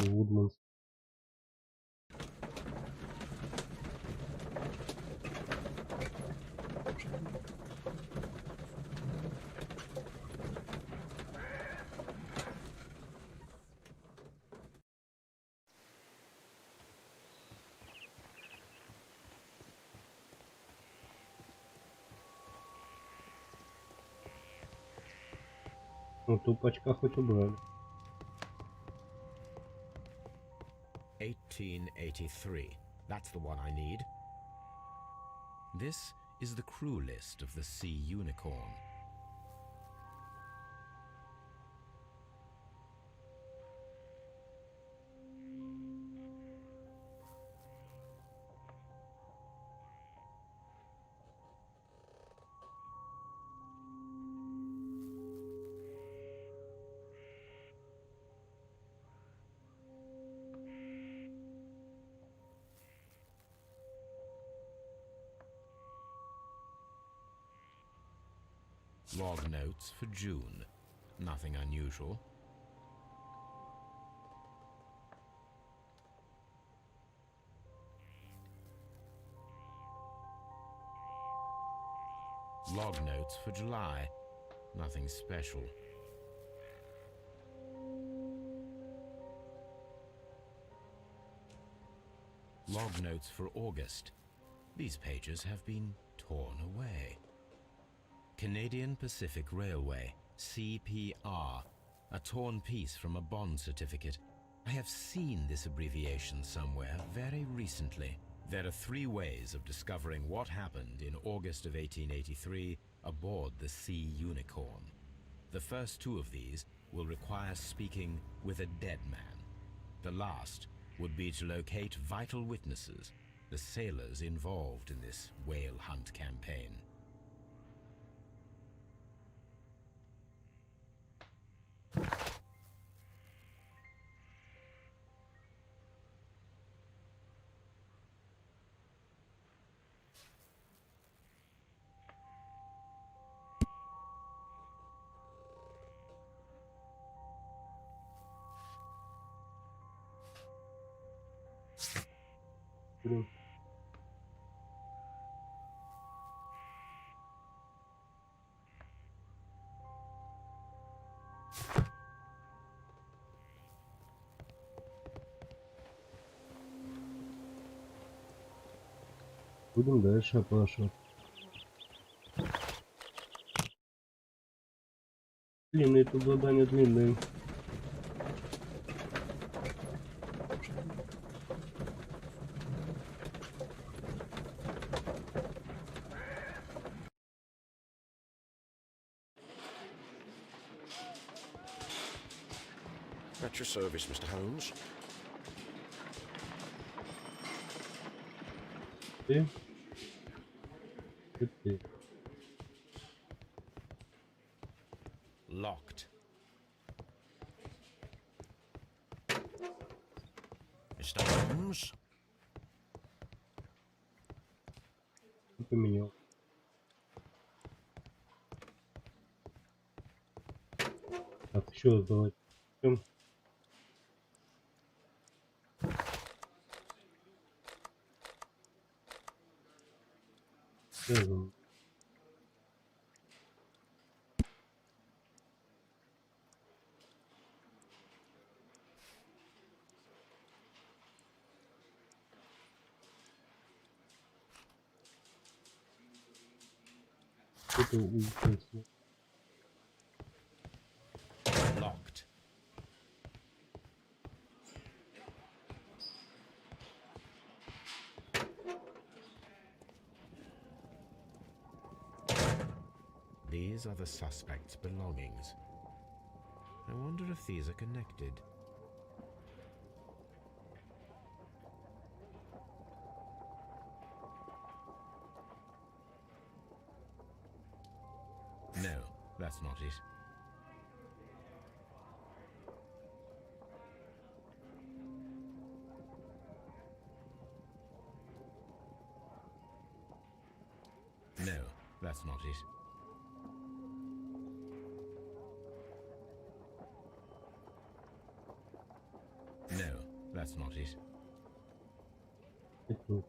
Woodmans. Ну, тупачка хоть убрали. 1883. That's the one I need. This is the crew list of the Sea Unicorn. Log notes for June. Nothing unusual. Log notes for July. Nothing special. Log notes for August. These pages have been torn away. Canadian Pacific Railway, CPR, a torn piece from a bond certificate. I have seen this abbreviation somewhere very recently. There are 3 ways of discovering what happened in August of 1883 aboard the Sea Unicorn. The first two of these will require speaking with a dead man. The last would be to locate vital witnesses, the sailors involved in this whale hunt campaign. Блин. Будем дальше опрашивать. Длинные тут задания, длинные. At your service, Mr. Holmes. Ты? Ты. Locked. Mr. Holmes? Ты поменял. Так, еще давай. Связан. Это улучшается. Locked. These are the suspect's belongings. I wonder if these are connected. No, that's not it. No, that's not it. No, that's not it. Это.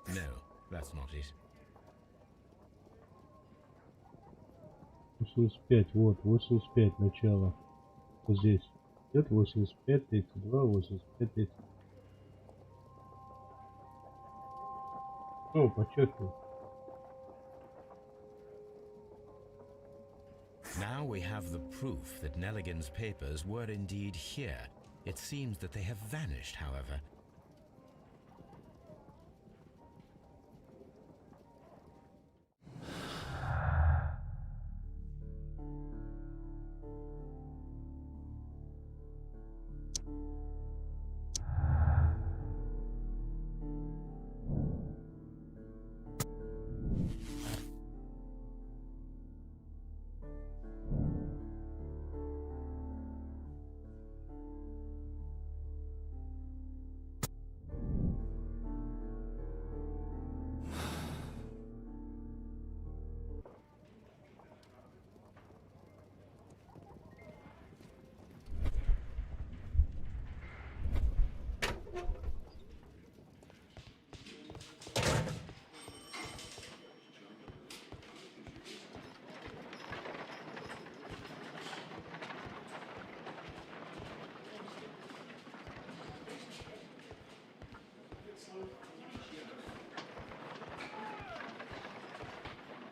No, that's not it. 85, вот, 85 начало. Вот здесь. Идет 85, 32, 85, 30. Ну, подчеркиваю. Now we have the proof that Nelligan's papers were indeed here. It seems that they have vanished, however.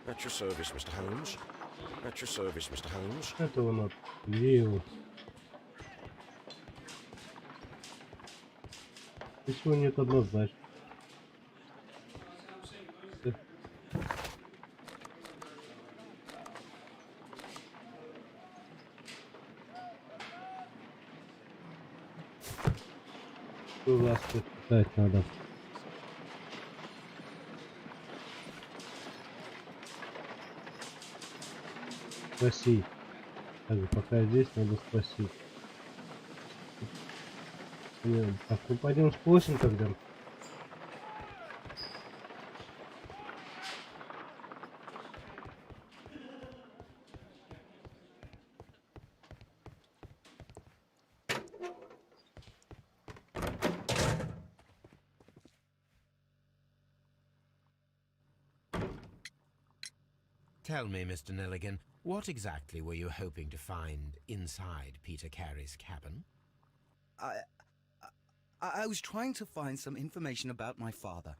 At your service, Mr. Holmes. At your service, Mr. Holmes. Этого надо. Где его? Здесь его нет однозначно. ласку читать надо. Спросить. Так, пока я здесь, надо спросить. Нет, так, ну пойдем спросим тогда. Tell me, Mr. Nelligan, what exactly were you hoping to find inside Peter Carey's cabin? I was trying to find some information about my father.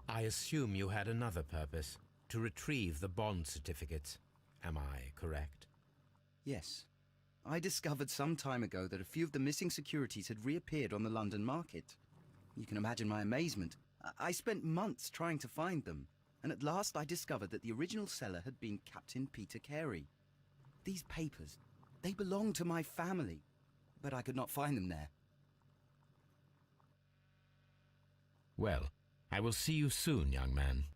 I assume you had another purpose, to retrieve the bond certificates. Am I correct? Yes. I discovered some time ago that a few of the missing securities had reappeared on the London market. You can imagine my amazement. I spent months trying to find them, and at last I discovered that the original seller had been Captain Peter Carey. These papers, they belong to my family, but I could not find them there. Well, I will see you soon, young man.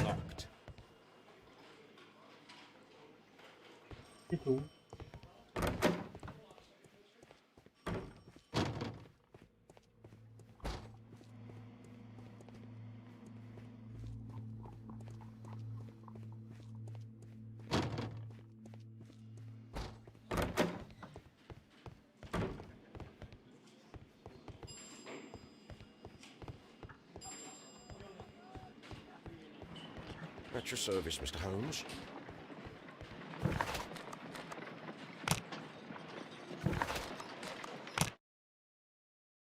Locked. Иду. At your service, Mr. Holmes.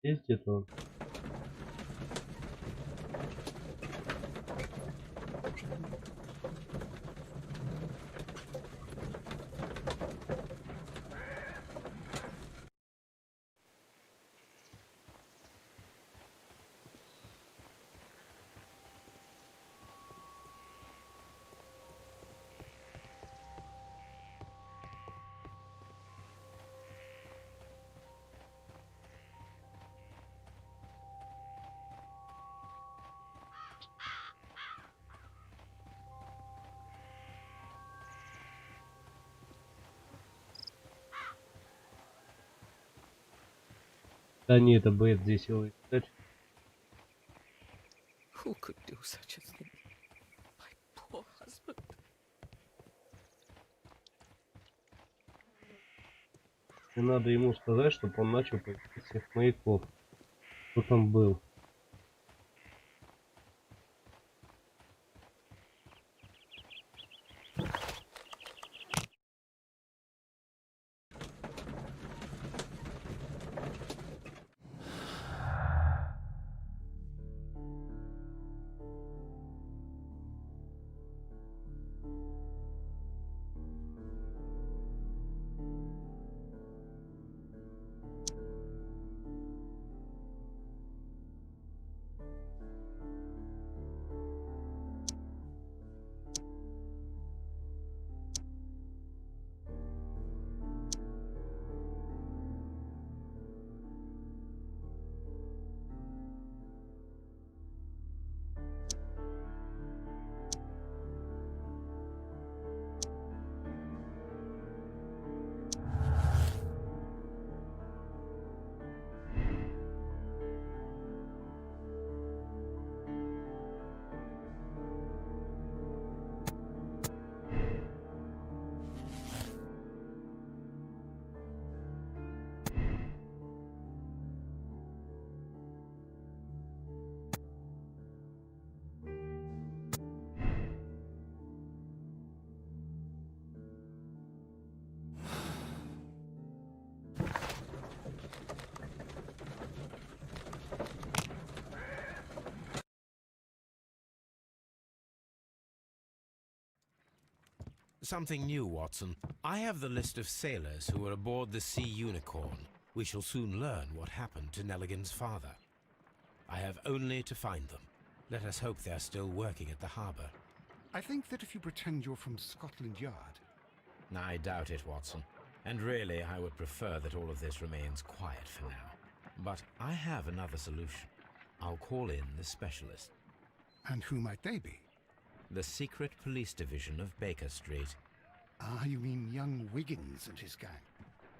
Есть где-то он? Да нет, это Бэт здесь его искать. Who could do such a thing? My poor husband. И надо ему сказать, чтобы он начал поискать всех маяков. Кто там был. Something new, Watson. I have the list of sailors who were aboard the Sea Unicorn. We shall soon learn what happened to Nelligan's father. I have only to find them. Let us hope they're still working at the harbour. I think that if you pretend you're from Scotland Yard... I doubt it, Watson. And really, I would prefer that all of this remains quiet for now. But I have another solution. I'll call in the specialist. And who might they be? The secret police division of Baker Street. Ah, you mean young Wiggins and his gang?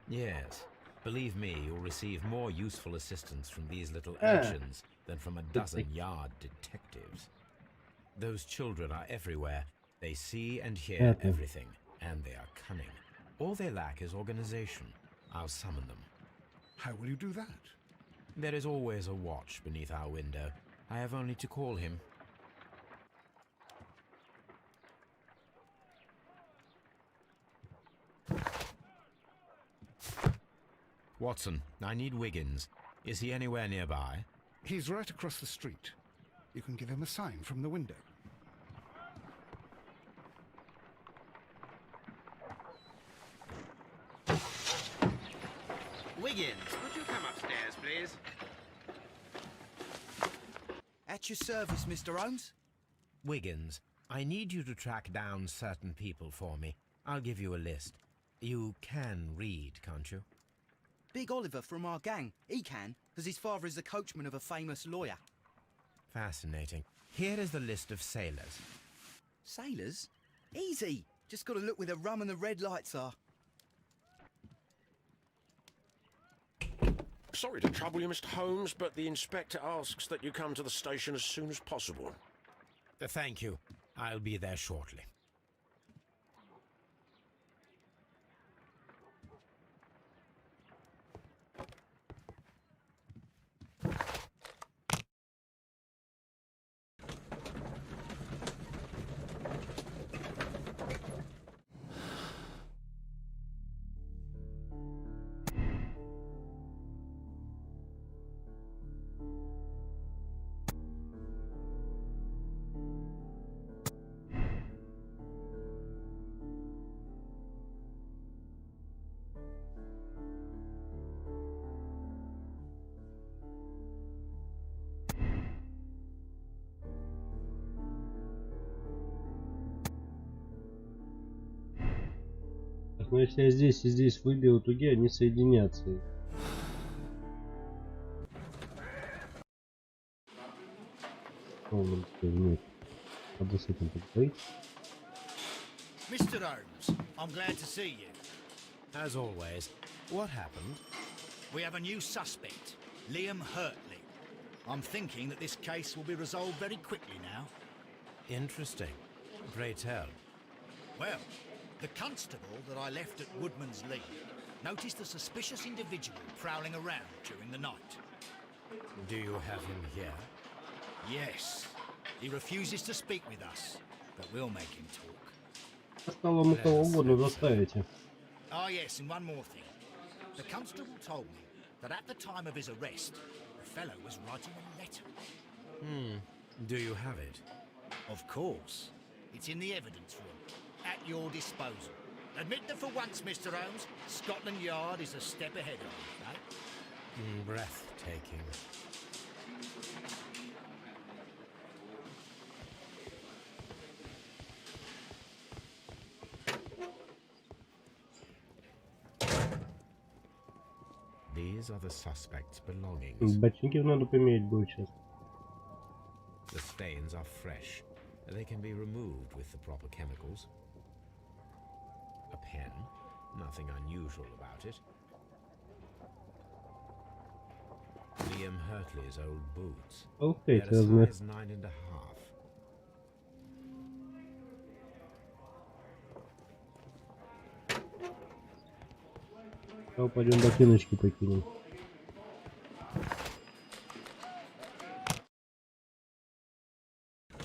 Yes. Believe me, you'll receive more useful assistance from these little urchins than from a dozen yard detectives. Those children are everywhere. They see and hear everything, and they are cunning. All they lack is organization. I'll summon them. How will you do that? There is always a watch beneath our window. I have only to call him. Watson, I need Wiggins. Is he anywhere nearby? He's right across the street. You can give him a sign from the window. Wiggins, would you come upstairs, please? At your service, Mr. Holmes. Wiggins, I need you to track down certain people for me. I'll give you a list. You can read, can't you? Big Oliver from our gang. He can, because his father is the coachman of a famous lawyer. Fascinating. Here is the list of sailors. Sailors? Easy. Just got to look where the rum and the red lights are. Sorry to trouble you, Mr. Holmes, but the inspector asks that you come to the station as soon as possible. Thank you. I'll be there shortly. Но если я здесь и здесь выберу туги, они соединятся. Надо с этим поговорить. Mr. Holmes, I'm glad to see you. As always. What happened? We have a new suspect, Liam Hurtley. I'm thinking that this case will be resolved very quickly now. Interesting. Pray tell. Well, the constable that I left at Woodman's Lee noticed a suspicious individual prowling around during the night. Do you have him here? Yes. He refuses to speak with us, but we'll make him talk. Стало ему кого угодно заставите. Ah, yes, and one more thing. The constable told me that at the time of his arrest, the fellow was writing a letter. Do you have it? Of course. It's in the evidence room, at your disposal. Admit that for once, Mr. Holmes, Scotland Yard is a step ahead of you, eh? Breathtaking. These are the suspect's belongings. Ботинки надо поменять будет сейчас. The stains are fresh. They can be removed with the proper chemicals. A pen. Nothing unusual about it. Liam Hurtley's old boots. Okay, They're a size 9.5. Пойдем ботиночки покинем.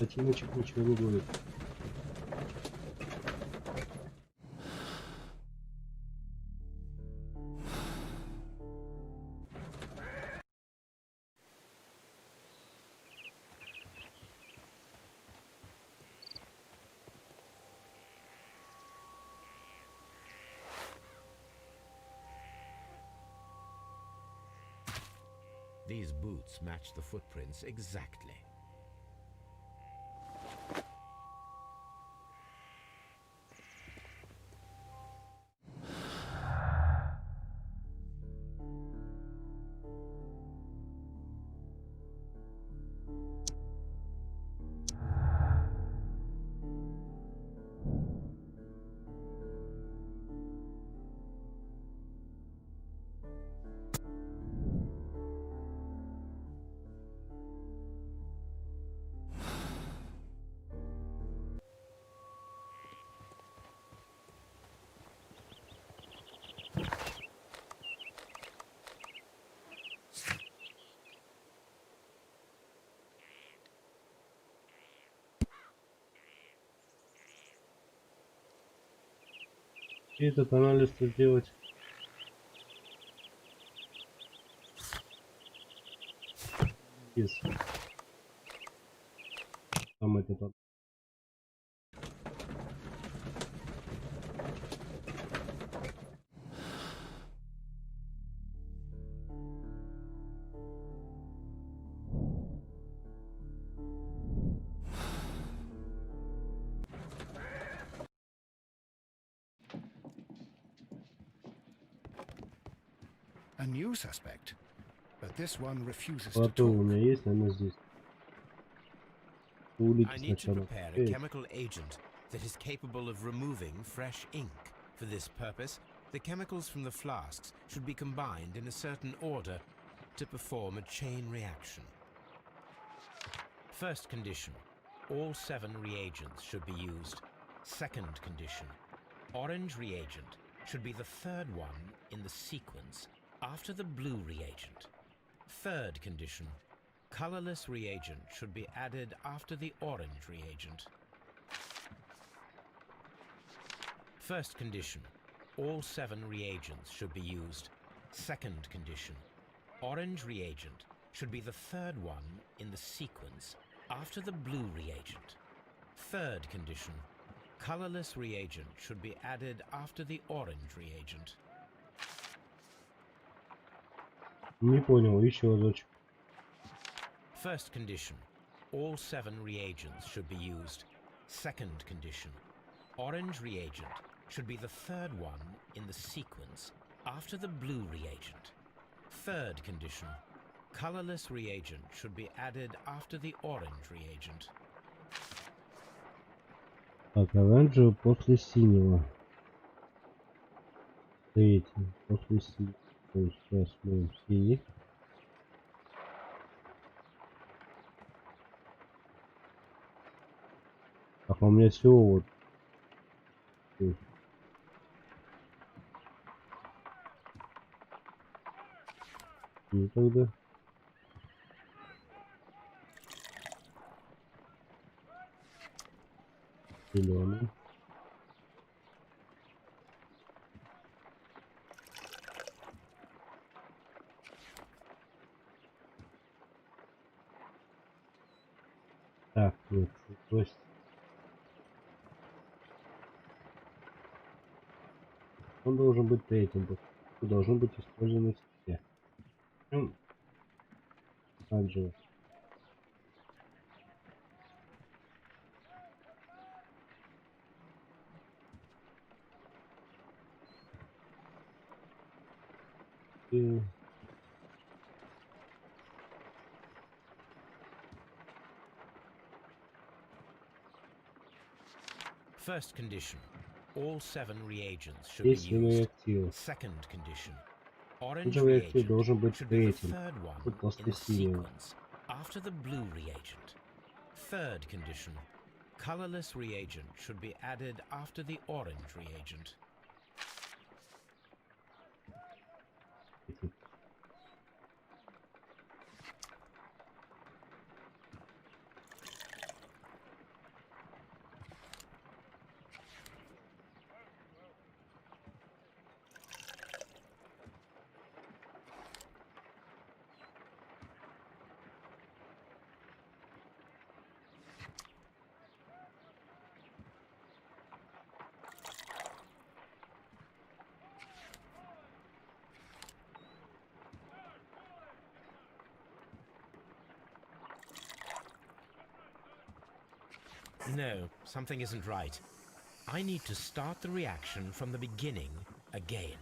Ботиночек ничего не будет. These boots match the footprints exactly. И этот анализ сделать. Из. Там этот. A new suspect, but this one refuses to Плато у talk. меня есть, наверное, здесь. I Улики need to сначала. prepare a chemical agent that is capable of removing fresh ink. For this purpose, the chemicals from the flasks should be combined in a certain order to perform a chain reaction. First condition, all 7 reagents should be used. Second condition, orange reagent should be the third one in the sequence after the blue reagent. Third condition, colorless reagent should be added after the orange reagent. First condition, all 7 reagents should be used. Second condition, orange reagent should be the third one in the sequence after the blue reagent. Third condition, colorless reagent should be added after the orange reagent. Не понял, еще разочек. First condition, all 7 reagents should be used. Second condition, orange reagent should be the third one in the sequence after the blue reagent. Third condition, colorless reagent should be added after the orange reagent. Так, оранжевый после синего. Третий после синего. То есть сейчас мы синий. Так, у меня всего вот. Ну тогда. Зеленый. Так, нет, то есть он должен быть третьим, должен быть использован все. Оранжевый. И First condition, all 7 reagents should be естественный used. реактив. Second condition, orange Оранжевый реактив reagent должен быть should be the третьим. third one Тут in после the синего. sequence after the blue reagent. Third condition, colorless reagent should be added after the orange reagent. No, something isn't right. I need to start the reaction from the beginning again.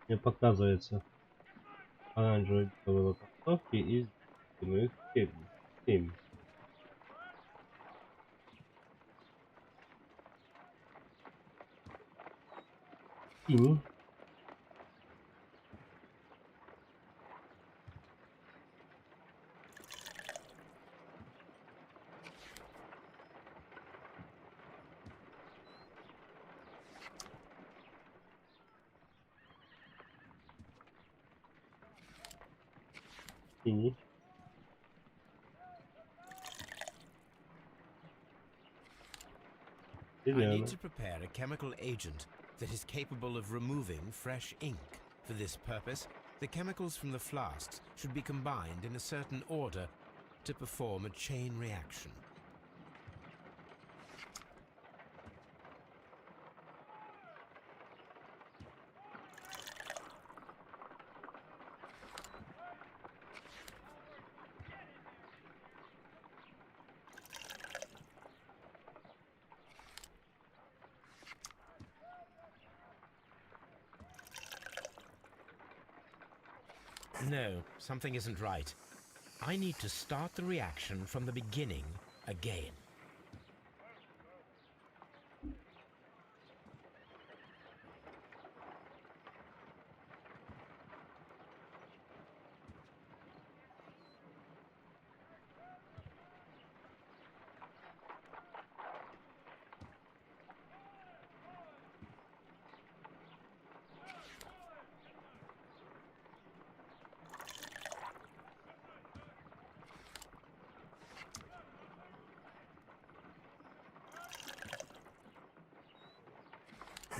Мне показывается оранжевые белые локотовки и их 7. Синий. Синий. I Зеленый. need to prepare a chemical agent that is capable of removing fresh ink. For this purpose, the chemicals from the flasks should be combined in a certain order to perform a chain reaction. No, something isn't right. I need to start the reaction from the beginning again.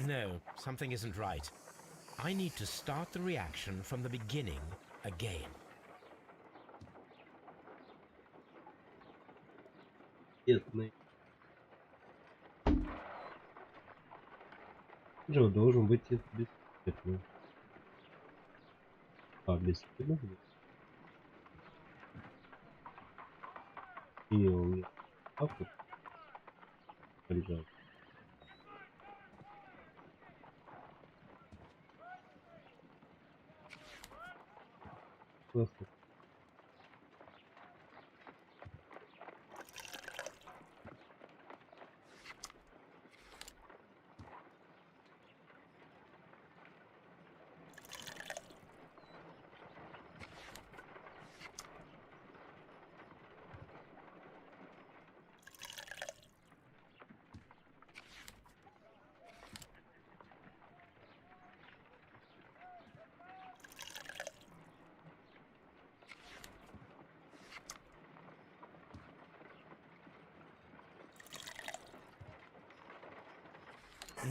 No, something isn't right. I need to start the reaction from the beginning again. Цветный. Джо должен быть бесцветный. А, бесцветный? И он так вот лежал. Просто.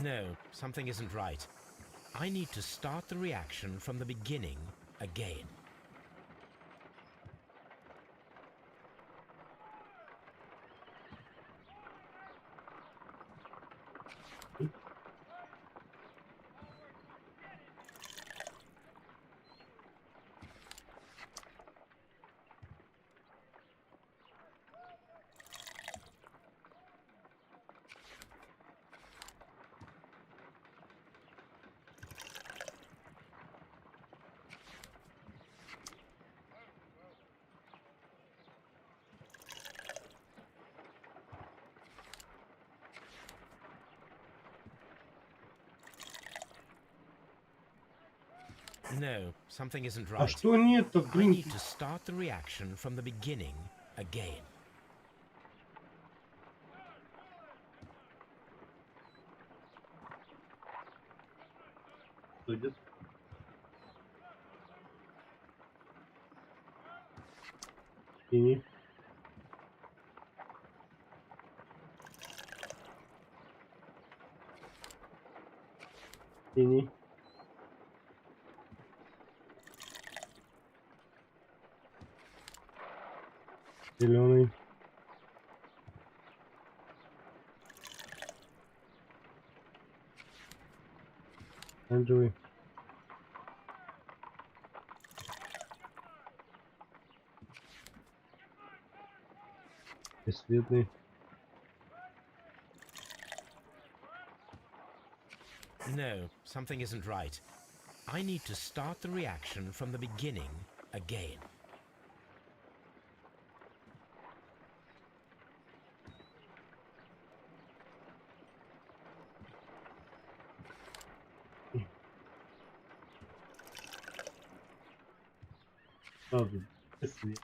No, something isn't right. I need to start the reaction from the beginning again. No, something isn't А right. что нет-то, I блин? need to start the reaction from the beginning again. Что идет? Синий. Синий. Зеленый. Оранжевый. Бесцветный. No, something isn't right. I need to start the reaction from the beginning again. Сразу бесцветный.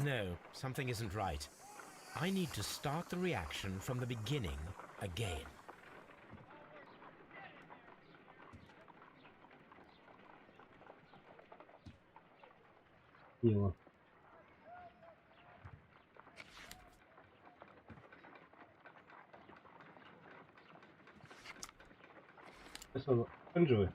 No, something isn't right. I need to start the reaction from the beginning again. Его. Сейчас он оранжевый.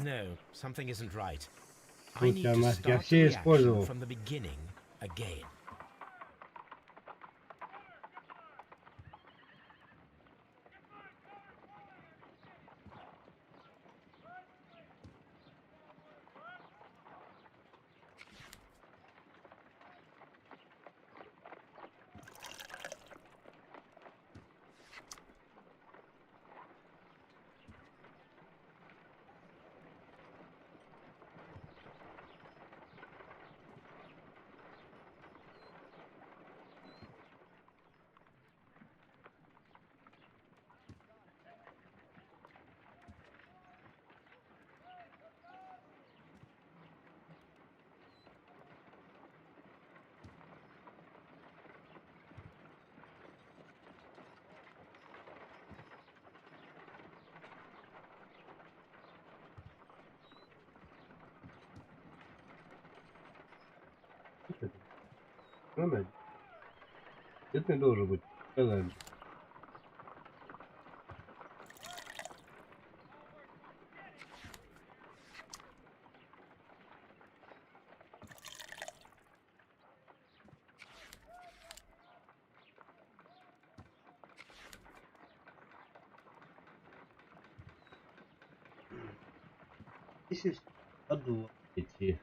No, something isn't right. I Слушай, need to я start the все reaction использовал. from the beginning again. Ну да. Цветный должен быть оранжевый. Здесь подумайте.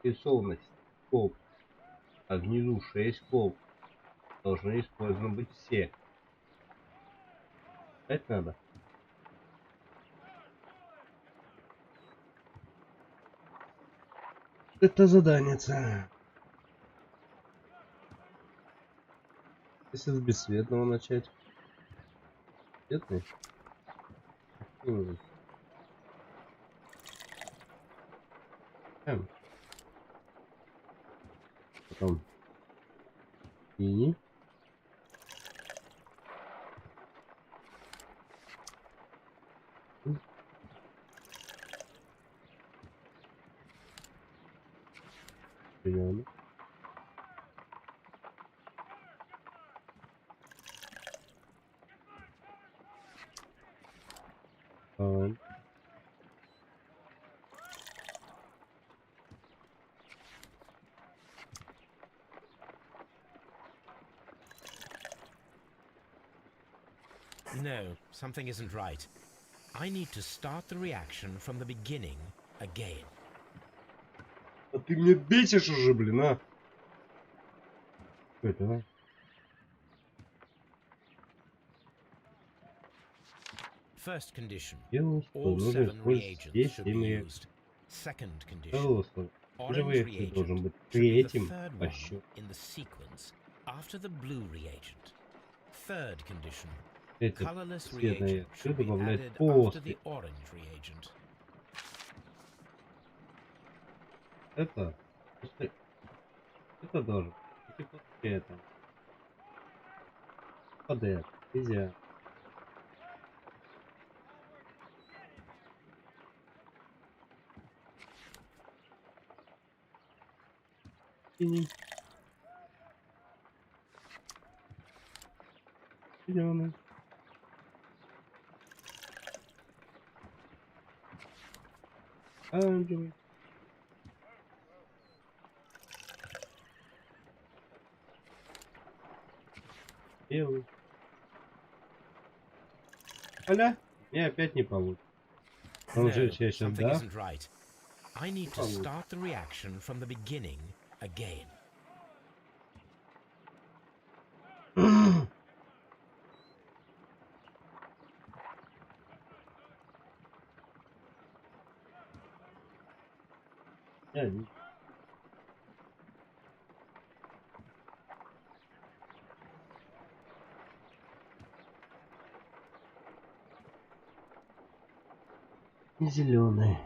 Рисованность колб, а внизу 6 колб. Должны использованы быть все. Это надо. Это заданица. Если с бесцветного начать. Цветный. Потом синий. Прием. No, something isn't right. I need to start the reaction from the beginning again. А ты меня бесишь уже, блин, а? Что это, а? First condition. Дело, что All нужно 7 использовать reagents все should be 7 реакций. used. Second condition. Второе условие. Первый Orange реакций должен reagent быть should be the третьим third по one счету. in the sequence after the blue reagent. Third condition. Эти Colorless цветные reagent реакции should be добавлять added after после. the orange reagent. Это должен идти после этого. Подряд. Нельзя. Синий. Зеленый. Оранжевый. Белый. Аля, мне опять не получится. Он No, же сейчас something да. isn't right. I need to start the reaction from the beginning again. Я не- Не зеленый.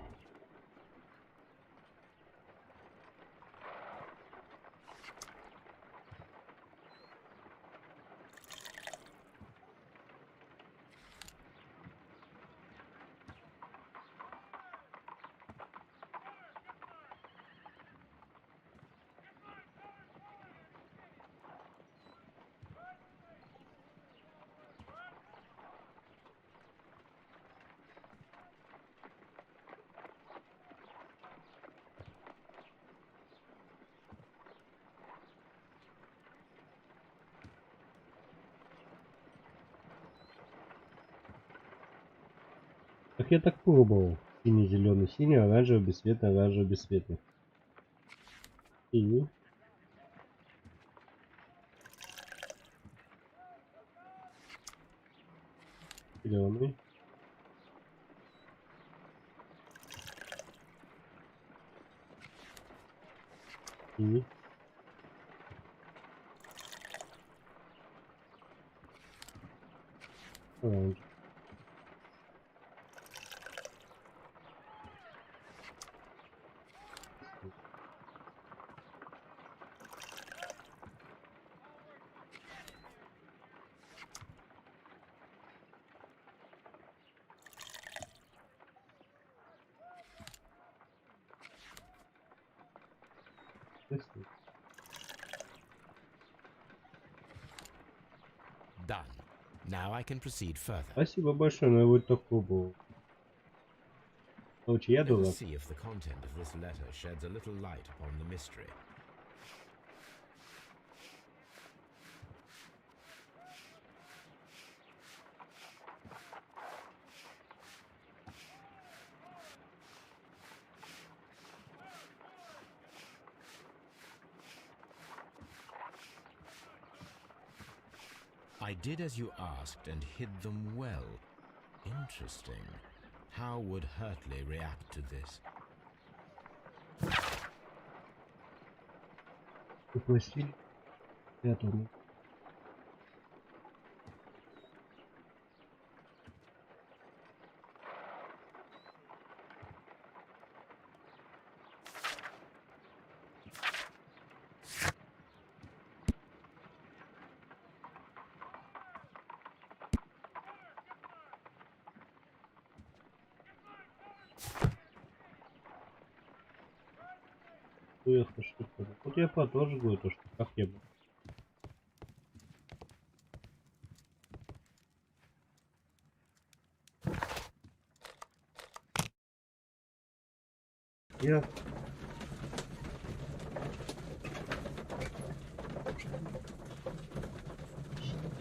Так я так пробовал. Синий, зеленый, синий, оранжевый, бесцветный, оранжевый, бесцветный. Синий. Зеленый. Синий. Оранжевый. Бесцветный. Done. Now I can proceed further. Спасибо большое, но я вот так пробовал. Короче, я Let us дурак. see if the content of this letter sheds a little light upon the mystery. I did as you asked and hid them well. Interesting. How would Hurtley react to this? Попросили. Пятому. это что-то. Вот я тоже говорю, то, что как я бы. Я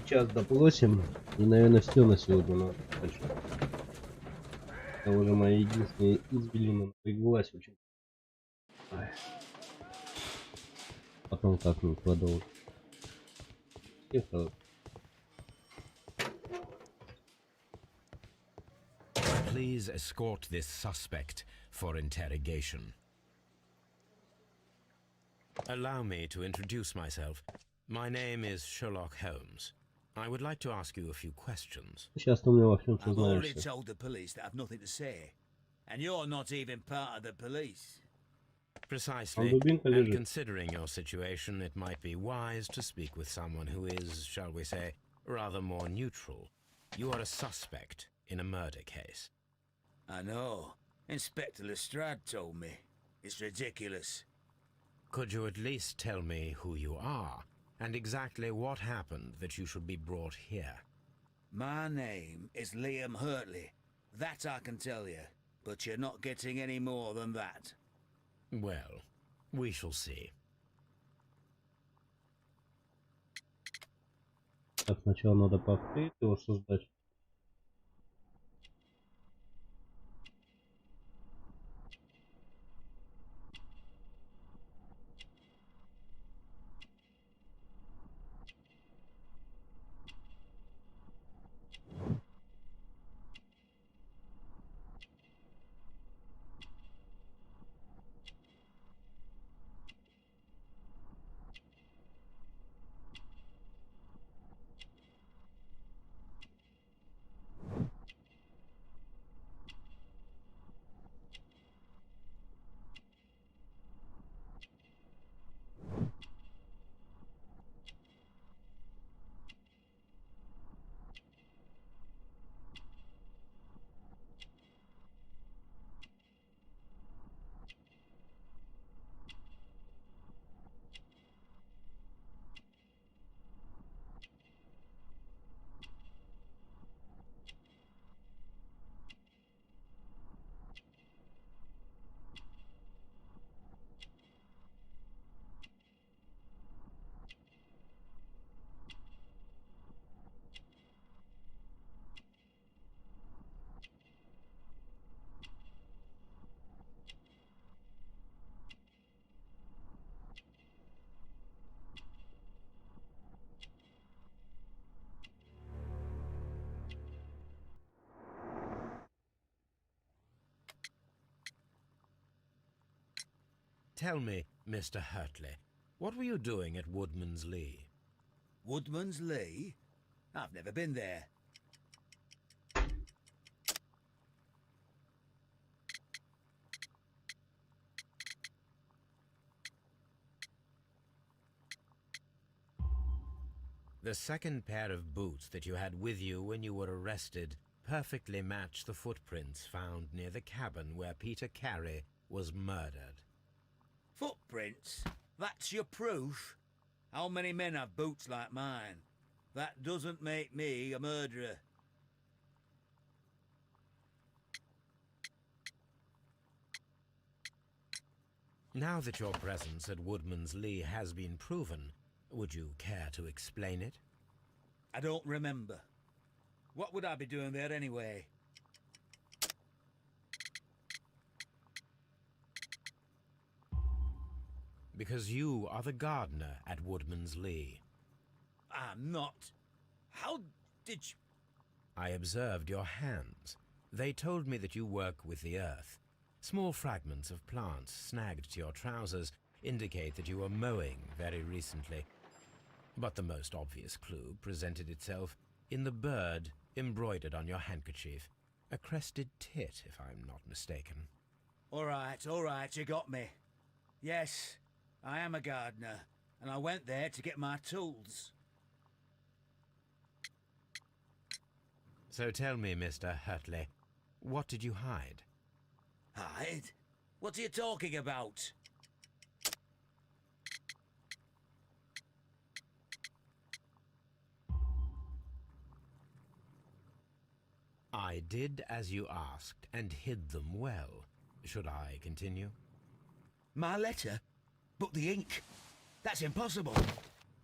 сейчас доплосим, и, наверное, все на сегодня надо. Это уже моя единственная извилина напряглась очень. Ай. Потом как-нибудь продолжим. Это Please escort this suspect for interrogation. Allow me to introduce myself. My name is Sherlock Holmes. I would like to ask you a few questions. сейчас ты мне во всем I've already сознаешься. told the police that I've nothing to say. And you're not even part of the police. Precisely. дубинка And лежит. considering your situation, it might be wise to speak with someone who is, shall we say, rather more neutral. You are a suspect in a murder case. I know. Inspector Lestrade told me. It's ridiculous. Could you at least tell me who you are, and exactly what happened that you should be brought here? My name is Liam Hurtley. That I can tell you. But you're not getting any more than that. Well, we shall see. Так, сначала надо повторить его создать. Tell me, Mr. Hurtley, what were you doing at Woodman's Lee? Woodman's Lee? I've never been there. The second pair of boots that you had with you when you were arrested perfectly match the footprints found near the cabin where Peter Carey was murdered. Footprints? That's your proof? How many men have boots like mine? That doesn't make me a murderer. Now that your presence at Woodman's Lee has been proven, would you care to explain it? I don't remember. What would I be doing there anyway? Because you are the gardener at Woodman's Lee. I'm not. How did you... I observed your hands. They told me that you work with the earth. Small fragments of plants snagged to your trousers indicate that you were mowing very recently. But the most obvious clue presented itself in the bird embroidered on your handkerchief. A crested tit, if I'm not mistaken. All right, you got me. Yes, I am a gardener, and I went there to get my tools. So tell me, Mr. Hurtley, what did you hide? Hide? What are you talking about? I did as you asked and hid them well. Should I continue? My letter? But the ink? That's impossible.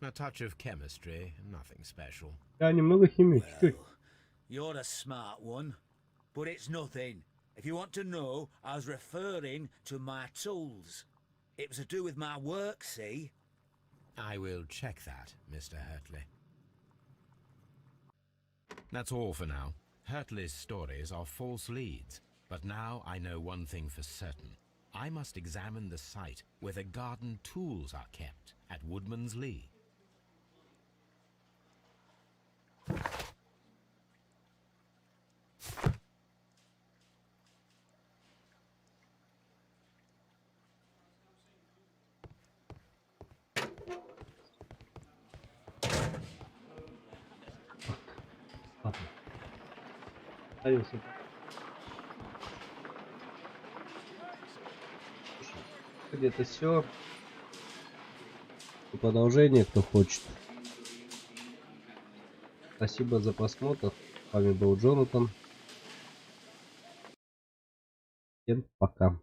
A touch of chemistry, nothing special. Да, немного химии, чуть-чуть. You're a smart one, but it's nothing. If you want to know, I was referring to my tools. It was to do with my work, see? I will check that, Mr. Hurtley. That's all for now. Hurtley's stories are false leads, but now I know one thing for certain. I must examine the site where the garden tools are kept at Woodman's Lee. Ставился. Где-то все. Продолжение, кто хочет. Спасибо за просмотр. С вами был Джонатан. Всем пока.